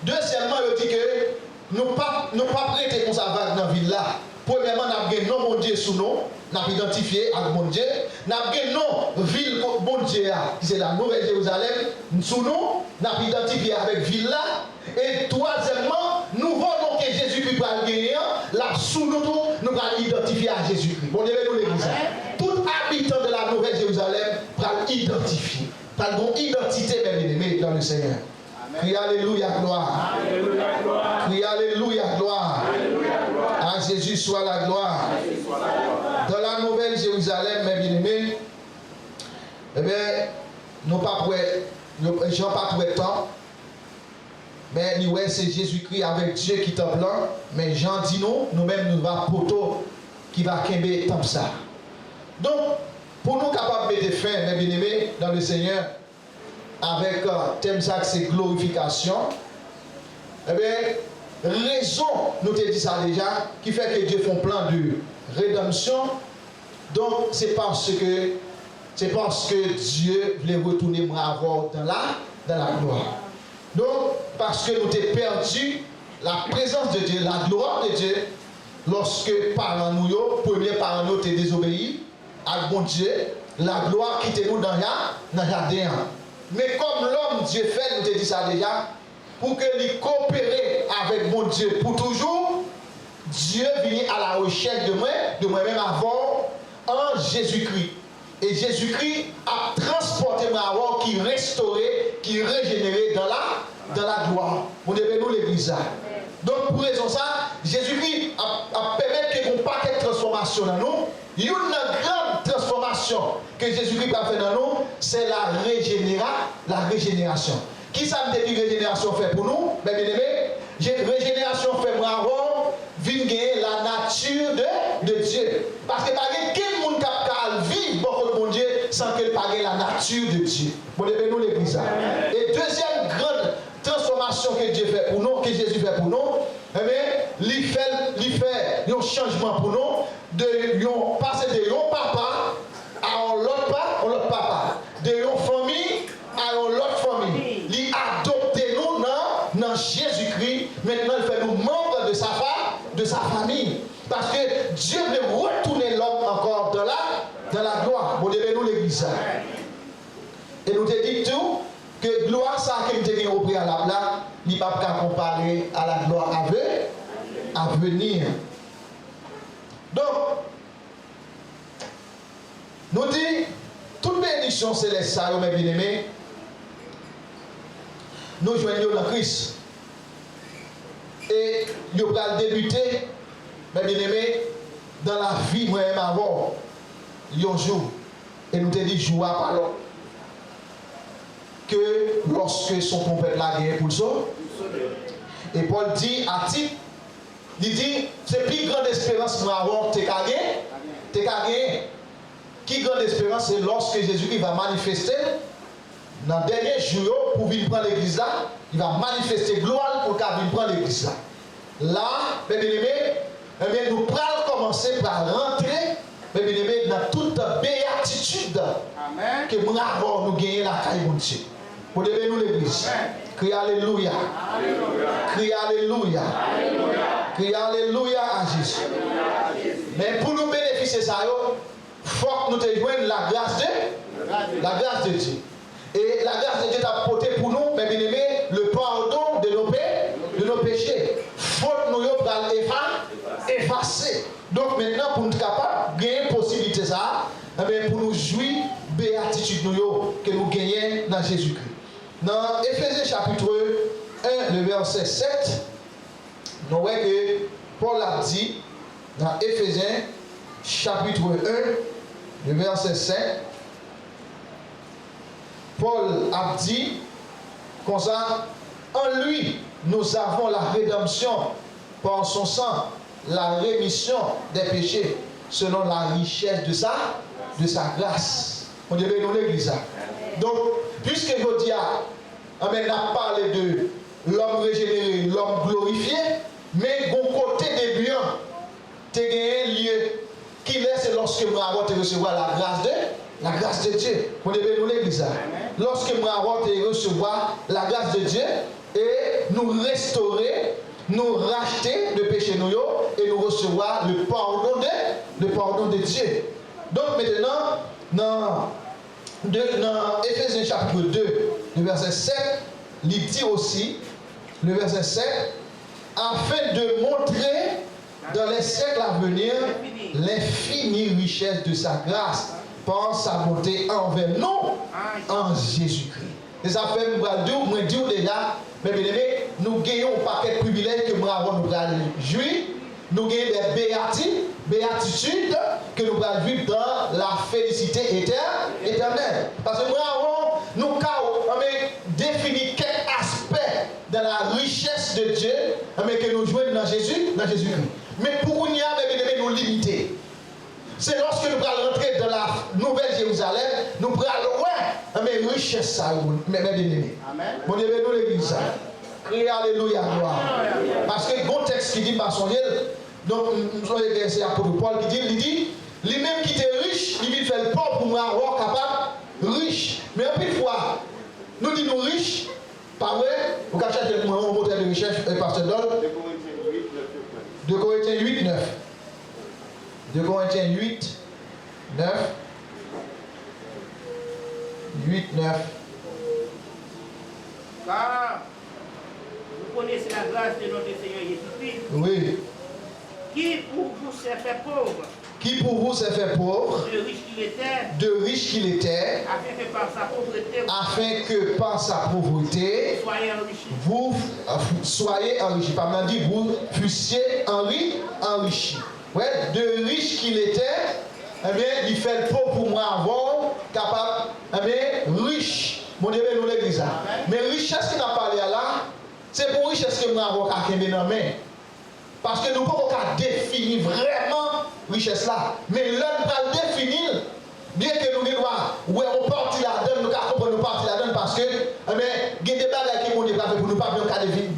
deuxièmement, il dit que nous pas prêter comme ça dans la ville là. Premièrement, nous avons non mon Dieu sous nous, nous avons identifié avec mon Dieu. Nous avons non ville mon Dieu, c'est la nouvelle Jérusalem, sous nous, nous avons identifié avec ville là. Et troisièmement, nous voulons que Jésus-Christ va gagner, là sous nous, nous allons identifier à Jésus-Christ. Bon, nous l'église. Tout habitant de la nouvelle Jérusalem va identifier. Par une identité, mes bien-aimés, dans le Seigneur. Crie Alléluia, gloire. Alléluia, gloire. Crie Alléluia, gloire. Alléluia, gloire. À Jésus soit la gloire. Dans la nouvelle Jérusalem, mes bien-aimés, eh bien, nous pas prêts, Jean pas prêt temps. Mais ouais, c'est Jésus-Christ avec Dieu qui t'en blanc. Mais Jean dit non, nous-mêmes nous va poteau qui va kembe comme ça. Donc, pour nous capables de mettre fin, mes bien-aimés, dans le Seigneur, avec thème ça c'est glorification, eh bien, raison, nous te dit ça déjà, qui fait que Dieu fait un plan de rédemption. Donc, c'est parce que Dieu voulait retourner avoir dans la gloire. Donc, parce que nous t'ai perdu la présence de Dieu, la gloire de Dieu, lorsque parents nous, premier parents nous t'ai désobéi à bon Dieu, la gloire qui était nous dans le jardin. Mais comme l'homme Dieu fait, nous t'ai dit ça déjà, pour que lui coopérer avec mon Dieu pour toujours, Dieu vient à la recherche de moi-même avant en Jésus-Christ. Et Jésus-Christ a transporté moi avant, qui restauré, qui régénéré dans la gloire. Vous devez nous l'église. Donc pour raison ça, Jésus-Christ a permis qu'il y ait un paquet de transformation dans nous. Une grande transformation que Jésus-Christ a fait dans nous, c'est la régénération. Qui ça me dit que régénération fait pour nous? Bien aimé, régénération fait moi avant, vient gagner la nature de Dieu. Parce que pas quel monde capable vivre beaucoup de bon Dieu sans qu'il pas la nature de Dieu. Vous devez nous l'église. Et deuxième grande transformation transformation que Dieu fait pour nous, que Jésus fait pour nous, eh bien, il fait un changement pour nous, de passer de un papa à l'autre papa, de une famille à l'autre famille. Il a adopté nous dans Jésus-Christ. Maintenant, il fait nous membres de sa famille. Parce que Dieu veut retourner l'homme encore dans la gloire. Vous devez nous l'église. Et nous te dit tout que gloire, ça qui nous a au préalable là, il ne peut pas comparer à la gloire à venir. Donc, nous dit, toute bénédiction céleste, mes bien-aimés, nous joignons dans Christ. Et nous allons débuter, mes bien-aimés, dans la vie, moi-même avant, un jour. Et nous te dit, jour à parler. Que lorsque son trompette l'a gagné pour le saut, et Paul dit à titre, il dit, c'est plus grande espérance moi avant, t'es gagné. Qui grande espérance, c'est lorsque Jésus-Christ va manifester dans le dernier jour pour venir prendre l'église là, il va manifester gloire pour qu'il vienne prendre l'église là. Là, mes bien-aimés, eh bien, nous allons commencer par rentrer, mes bien-aimés, dans toute béatitude que nous avons gagné la caille de Dieu. Vous devez nous l'église. Criez Alléluia. Criez Alléluia. Criez Alléluia à Jésus. Mais pour nous bénéficier de ça, il faut que nous te joignions la grâce de Dieu. Et la grâce de Dieu t'a apporté pour nous, mes bien-aimés, le pardon de nos péchés. Faute nous pour effacer. Donc maintenant, pour nous capables de gagner possibilité ça, pour nous jouir béatitude que nous gagnons dans Jésus-Christ. Dans Éphésiens chapitre 1, le verset 7, nous voyons que Paul a dit, dans Éphésiens chapitre 1, le verset 7, Paul a dit, comme ça, en lui, nous avons la rédemption par son sang, la rémission des péchés, selon la richesse de sa grâce. On devait nous l'église. Donc, puisque je dis, on a parlé de l'homme régénéré, l'homme glorifié, mais bon côté début, tu as gagné lieu qui laisse lorsque nous avons recevoir la grâce de Dieu. On devait nous l'église. Lorsque nous avons recevoir la grâce de Dieu et nous restaurer, nous racheter de péché nous et nous recevoir le pardon de Dieu. Donc maintenant, dans Éphésiens chapitre 2, le verset 7, il dit aussi, le verset 7, afin de montrer dans les siècles à venir l'infinie richesse de sa grâce par sa bonté envers nous en Jésus-Christ. Et ça fait moi dire déjà, mais bien aimé, nous gagnons un paquet de privilèges que nous avons nous jouir. Nous gagnons des béatitudes que nous allons vivre dans la félicité éternelle. Parce que nous avons défini quelques aspects de la richesse de Dieu que nous jouons dans Jésus-Christ. Mais pour nous, nous limiter. C'est lorsque nous allons rentrer dans la nouvelle Jérusalem, nous allons voir mais richesse ça, mes bien-aimés. Mon Dieu, nous l'église. Criez Alléluia, gloire. Parce que bon texte qui dit par son Dieu, donc nous sommes c'est l'apôtre Paul qui dit, lui-même qui était riche, il veut faire le pauvre pour nous avoir capable riche. Mais en plus fois, nous disons riches, pas vrai? Vous cachez un moteur de recherche, pasteur Dol. 2 Corinthiens 8, 9. 2 Corinthiens 8, 9. 8, 9. Car vous connaissez la grâce de notre Seigneur Jésus-Christ. Oui. Qui pour vous s'est fait pauvre. Qui pour vous s'est fait pauvre. De riche qu'il était. De riche qu'il était. Afin que par sa pauvreté. Soyez enrichis. Vous soyez enrichis. Par exemple, dit vous fussiez enrichis. Ouais, de riche qu'il était, eh bien, il fait le pauvre pour moi avoir capable, eh bien, riche. Mon Dieu, nous l'église. Mais richesse qui n'a pas là, c'est pour richesse que nous avons qu'à dans main. Parce que nous ne pouvons pas définir vraiment richesse là. Mais l'homme va le définir, bien que nous devons, ouais, on partit là-dedans, nous comprendre nous partir là-dedans parce Parce que, il y a des bagages qui vont dire pour nous pas bien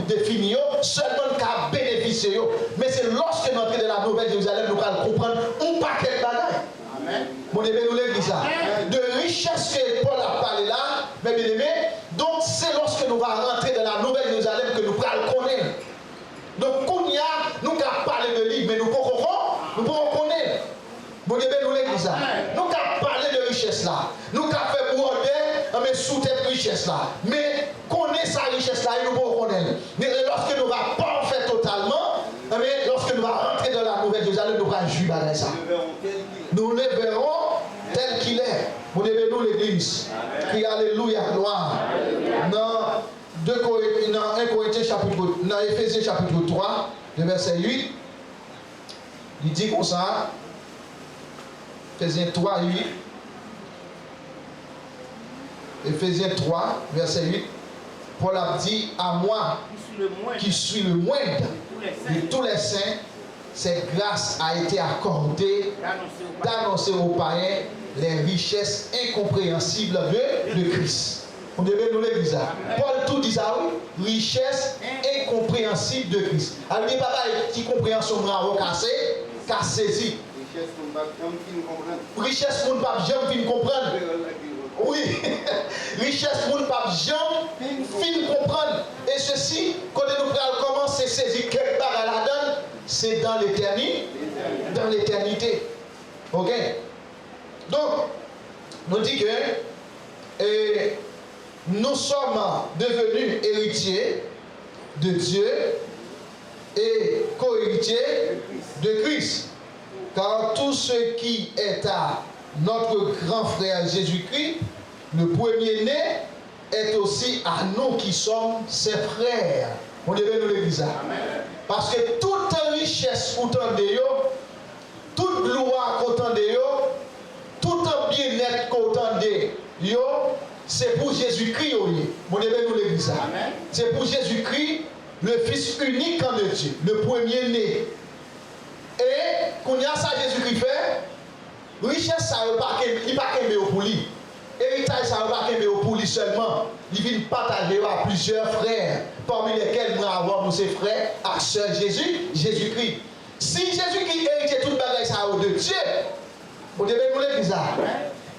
définir, seulement qu'à bénéficier. Mais c'est lorsque nous entrons dans la Nouvelle Jérusalem, nous allons comprendre un paquet de bagages. Amen. Mon aimé, nous l'église ça. De richesse que Paul a parlé là, mes bien-aimés, donc c'est lorsque nous allons rentrer dans la Nouvelle Jérusalem que nous allons connaître. Donc, Kounia, nous allons parler de lui, mais nous pouvons connaître. Mon aimé, nous l'église ça. Nous allons parler de richesse là. Nous allons faire border, mais sous cette richesse là. Mais connaître sa richesse là, et nous pouvons connaître. Mais lorsque nous allons pas en faire totalement, mais lorsque nous allons rentrer dans la Nouvelle Jérusalem, nous allons juger dans ça. Nous le verrons tel qu'il est. Vous devez nous l'église. Crie Alléluia, gloire. Dans 1 Corinthiens chapitre, dans Éphésiens chapitre 3, le verset 8, il dit comme ça, Éphésiens 3, 8, Éphésiens 3, verset 8, Paul a dit à moi, qui suis le moindre de tous les saints, cette grâce a été accordée d'annoncer aux païens les richesses incompréhensibles de Christ. On devait nous l'église là. Paul tout dit ça, oui. Richesse incompréhensible de Christ. Alors, il n'y a pas de compréhension qu'a saisi. Richesse pour ne pas jamais comprendre. Oui, richesse pour ne pas jamais comprendre. Et ceci, quand nous commençons à saisir quelque part à la donne, c'est dans l'éternité. Dans l'éternité. Ok? Donc, nous dit que nous sommes devenus héritiers de Dieu et co-héritiers de Christ. Car tout ce qui est à notre grand frère Jésus-Christ, le premier-né, est aussi à nous qui sommes ses frères. On devait nous le dire. Parce que toute richesse autant de yo, toute gloire autant de yo, tout bien-être autant de yo, c'est pour Jésus-Christ. On devait nous le dire. C'est pour Jésus-Christ, le Fils unique en Dieu, le premier-né. Et quand il y a ça, Jésus-Christ fait, richesse, ça ne va pas qu'aimer pour lui. Héritage, ça ne va pas qu'aimer pour lui seulement. Il vient partager à plusieurs frères, parmi lesquels nous avons ses frères, à sœur Jésus-Christ. Si Jésus-Christ hérite toute bagaille ça de Dieu, vous devez nous le dire.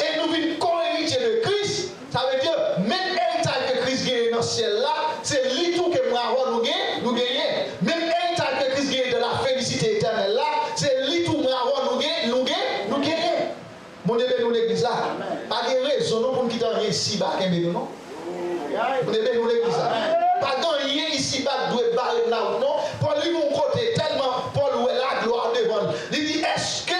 Et nous venons co-héritier de Christ, ça veut dire, même héritage que Christ gagne dans ce ciel là, c'est lui tout que nous avons nous gagnons. Même héritage que Christ gagne de la félicité éternelle là, c'est lui tout nous avons nous gagnons. Mon Dieu, nous l'église là. Pas de raison pour nous quitter rien ici, bah, non? Vous devez nous l'église là. Pas de rien ici, bah, doit barrer là ou non. Pour lui, mon côté, tellement Paul où est la gloire devant. Il dit, est-ce que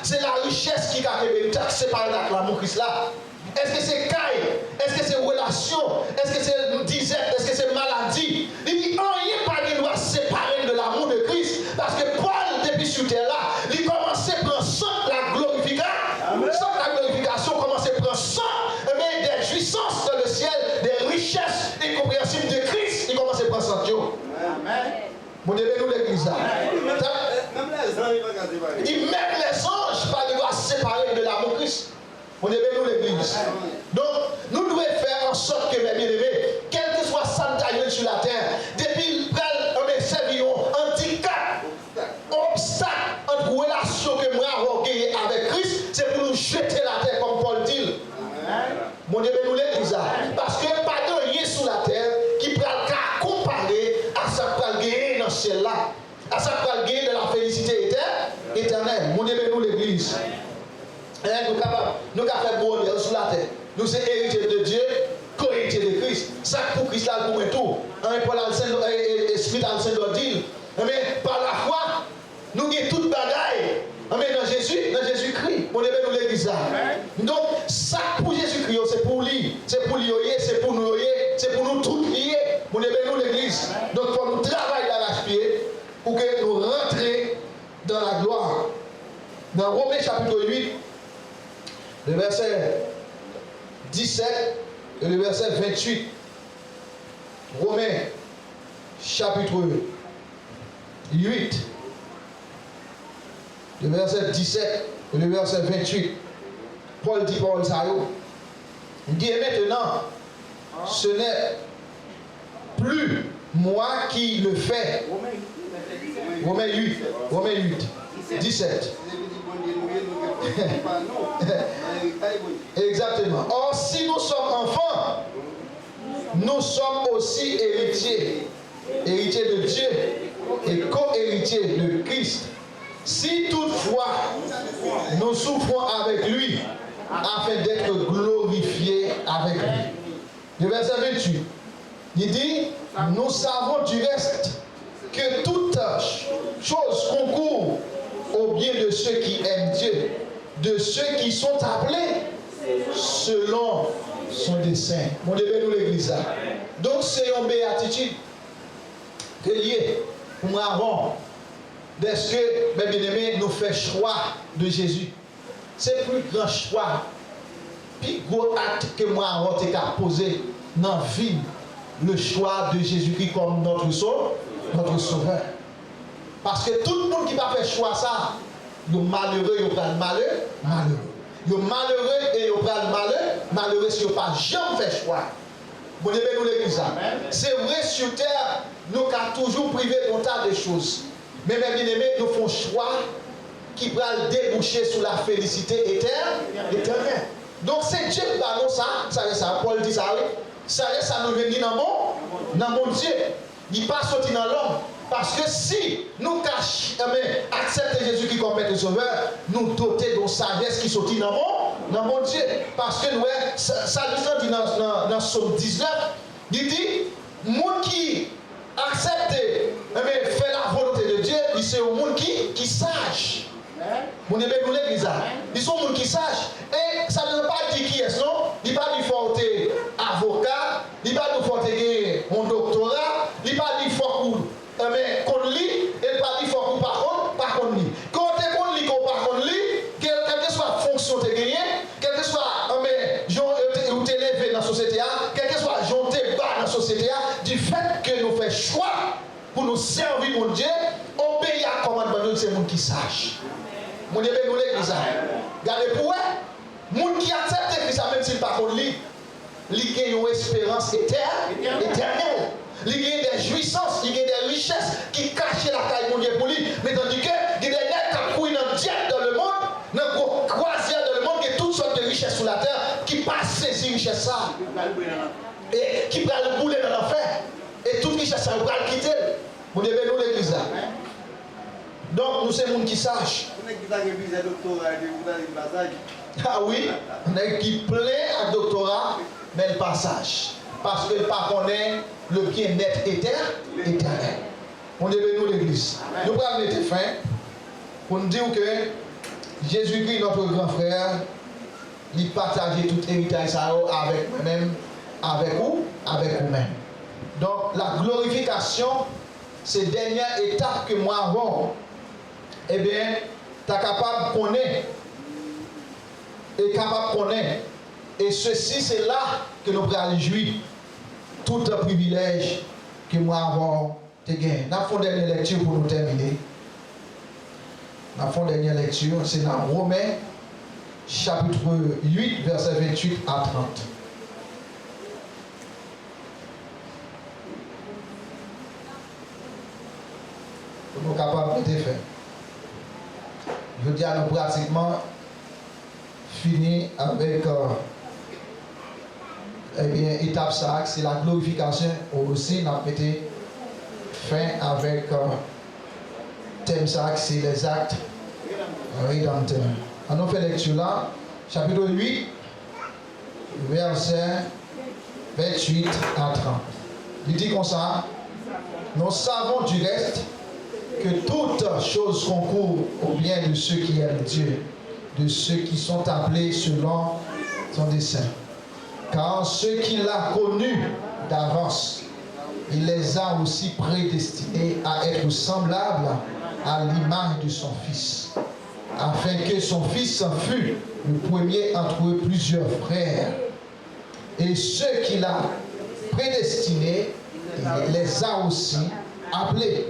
c'est la richesse qui a été séparée de l'amour Christ là? Est-ce que c'est caille? Est-ce que c'est relation? Est-ce que c'est disette? Est-ce que c'est maladie? Il dit, rien pas de doit séparer de l'amour de Christ. Parce que Paul, depuis sur terre là, il commençait à prendre sang la glorification. Sans la glorification, commençait à prendre sang, mais des jouissances dans le ciel, des richesses incompréhensibles de Christ, il commençait à prendre sang. Amen. Vous devez nous l'église là. Il dit, même les anges, pas de doivent séparer de l'amour Christ. Vous devez nous l'église. Donc, nous devons faire en sorte que, mes bien-aimés, quel que soit Santa sur la terre, depuis le servir handicap, obstacle entre relations que moi avons gagnées avec Christ, c'est pour nous jeter la terre comme Paul dit. Mon Dieu, nous l'église. Parce que pas de rien sur la terre qui peut comparer à ce qu'on gagner dans ce ciel-là, à ce qu'on gagner de la félicité éternelle. Mon Dieu, nous l'église. Nous sommes capables de bonheur sur la terre. Nous sommes héritiers de Dieu, co-héritiers de Christ. Ça pour Christ là pour tout. Paul Esprit dans le Saint-Odile. Mais par la foi, nous avons toute bagaille. Mais dans Jésus-Christ, on devait nous l'église là. Donc, ça pour Jésus-Christ, c'est pour lui. C'est pour lui, c'est pour nous, c'est pour nous tous liés. On devait nous l'église. Donc, il faut nous travailler d'arrache-pied pour que nous rentrions dans la gloire. Dans Romains chapitre 8, le verset 17 et le verset 28. Romains chapitre 8, le verset 17 et le verset 28. Paul dit Paul ça. Il dit maintenant, Ce n'est plus moi qui le fais. Romains 8, 17. Exactement. Or, si nous sommes enfants, nous sommes aussi héritiers. Héritiers de Dieu et co-héritiers de Christ. Si toutefois nous souffrons avec lui, afin d'être glorifiés avec lui. Le verset 28, il dit, nous savons du reste que toute chose concourt au bien de ceux qui aiment Dieu, de ceux qui sont appelés selon son dessein. Mon Dieu, nous l'église là. Donc c'est une béatitude que lié pour nous avant d'est-ce que, mes bien-aimés, nous fait choix de Jésus. C'est le plus grand choix, puis gros acte que moi avant t'ai posé dans la vie, le choix de Jésus-Christ comme notre sauveur. Parce que tout le monde qui va faire choix ça, il est malheureux, il va le malheureux. Il est malheureux et il va le malheureux si il n'a pas jamais fait choix. Bon, nous l'église. C'est vrai, sur terre, nous avons toujours privé d'un tas de choses. Mais mes bien-aimés, nous faisons choix qui va déboucher sur la félicité éternelle. Donc c'est Dieu qui va nous ça, Paul dit ça, oui. Ça nous vient dans mon Dieu. Il pas sorti dans l'homme. Parce que si nous acceptons Jésus qui comme le sauveur, nous doter de sagesse qui sortit dans mon Dieu. Parce que nous, ça dit dans Psaume 19, il dit, monde qui accepte, fait la volonté de Dieu, il c'est un monde qui sage. Vous n'avez pas l'église. Ils sont des gens qui sachent. Et ça ne veut pas dire qui est, non? Il ne va pas dire faut être avocat, il ne va pas dire faut être un doctorat, il ne va pas dire faut qu'on lit, et il ne va pas dire faut qu'on par contre lit. Quand on lit, qu'on par contre lit, quelle que soit la fonction que tu as gagnée, quel que soit où tu es élevé dans la société, quel que soit où tu es bas dans la société, du fait que nous faisons choix pour nous servir mon Dieu, obéir à commandement de ces gens qui sachent. Mon Dieu, nous l'église. Regardez pour eux, les gens qui acceptent Christ, même s'ils ne parlent pas de lui, ils ont une espérance éternelle. Ils ont des jouissances, ils ont des richesses qui cachent la caille mon Dieu pour lui. Mais tandis que il y a des nègres qui couillent dans le monde, dans le croisière dans le monde, il y a toutes sortes de richesses sur la terre qui passent ces richesses ça. Et qui prennent le boulet dans l'enfer. Et toute richesse, ça va le quitter. Mon Dieu, nous l'église. Donc, nous sommes des gens qui sachent. Ah oui, on a qui plaît à doctorat, mais le passage. Parce que le pas connaît le bien-être éternel. On est venu l'église. Nous allons mettre fin pour nous dire que Jésus-Christ, notre grand frère, il partage tout héritage avec nous-mêmes, avec vous-même. Donc, la glorification, c'est la dernière étape que moi avant. Eh bien, tu es capable de connaître. Et ceci, c'est là que nous pourrons jouir tout le privilège que moi avons gagné. Nous avons une dernière lecture pour nous terminer. Nous avons une dernière lecture, c'est dans Romains, chapitre 8, verset 28 à 30. Nous sommes capables de faire. Je veux dire, nous pratiquement fini avec étape ça, c'est la glorification. Aussi, nous avons mis fin avec thème ça, c'est les actes rédempteurs. On a fait lecture là, chapitre 8, verset 28 à 30. Il dit comme ça, nous savons du reste que toute chose concourt au bien de ceux qui aiment Dieu, de ceux qui sont appelés selon son dessein. Car ceux qu'il a connus d'avance, il les a aussi prédestinés à être semblables à l'image de son Fils, afin que son Fils en fût le premier entre plusieurs frères. Et ceux qu'il a prédestinés, il les a aussi appelés.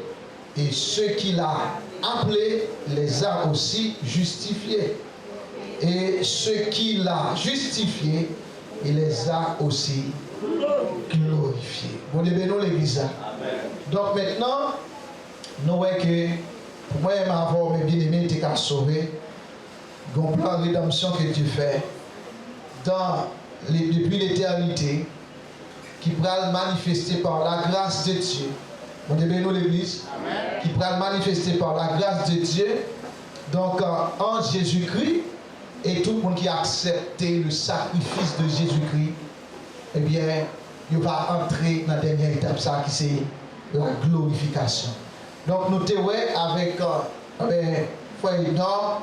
Et ceux qu'il a appelés, les a aussi justifiés. Et ceux qu'il a justifiés, il les a aussi glorifié. Bon Dieu bénisse l'église. Donc maintenant, nous voyons que pour moi, avoir mes bien-aimés, tu as sauvé. Donc, plan de rédemption que tu fais depuis l'éternité, qui pourra le manifester par la grâce de Dieu. On est béni l'église. Qui pourra le manifester par la grâce de Dieu. Donc, en Jésus-Christ, et tout le monde qui a accepté le sacrifice de Jésus-Christ, eh bien, il va entrer dans la dernière étape, ça qui c'est la glorification. Donc, nous te avec Frère Nord,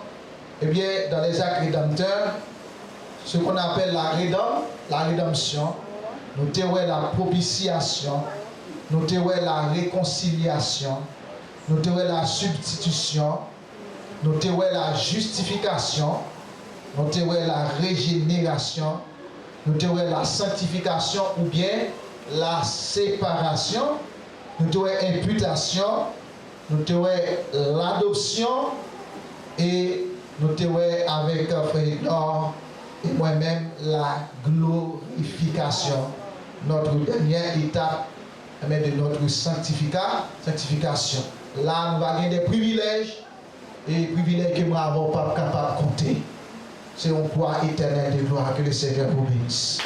eh bien, dans les actes rédempteurs, ce qu'on appelle la rédemption, nous te la propitiation, nous te la réconciliation, nous te la substitution, nous te la justification, nous te la régénération, nous te la sanctification ou bien la séparation, nous te imputation, nous te l'adoption et nous te avec Frère Nord et moi-même la glorification. Notre dernière étape de notre sanctification. Là, nous avons des privilèges et les privilèges que nous n'avons pas capable de compter. C'est un poids éternel de gloire que le Seigneur vous bénisse.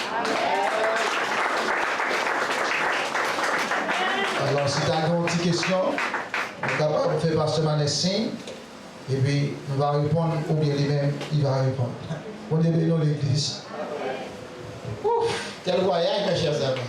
Alors, si tu as une petite question, nous sommes capables de faire pasteur des signes et puis nous allons répondre ou bien lui-même, il va répondre. On est béni dans l'église. Quel voyage, mes chers amis.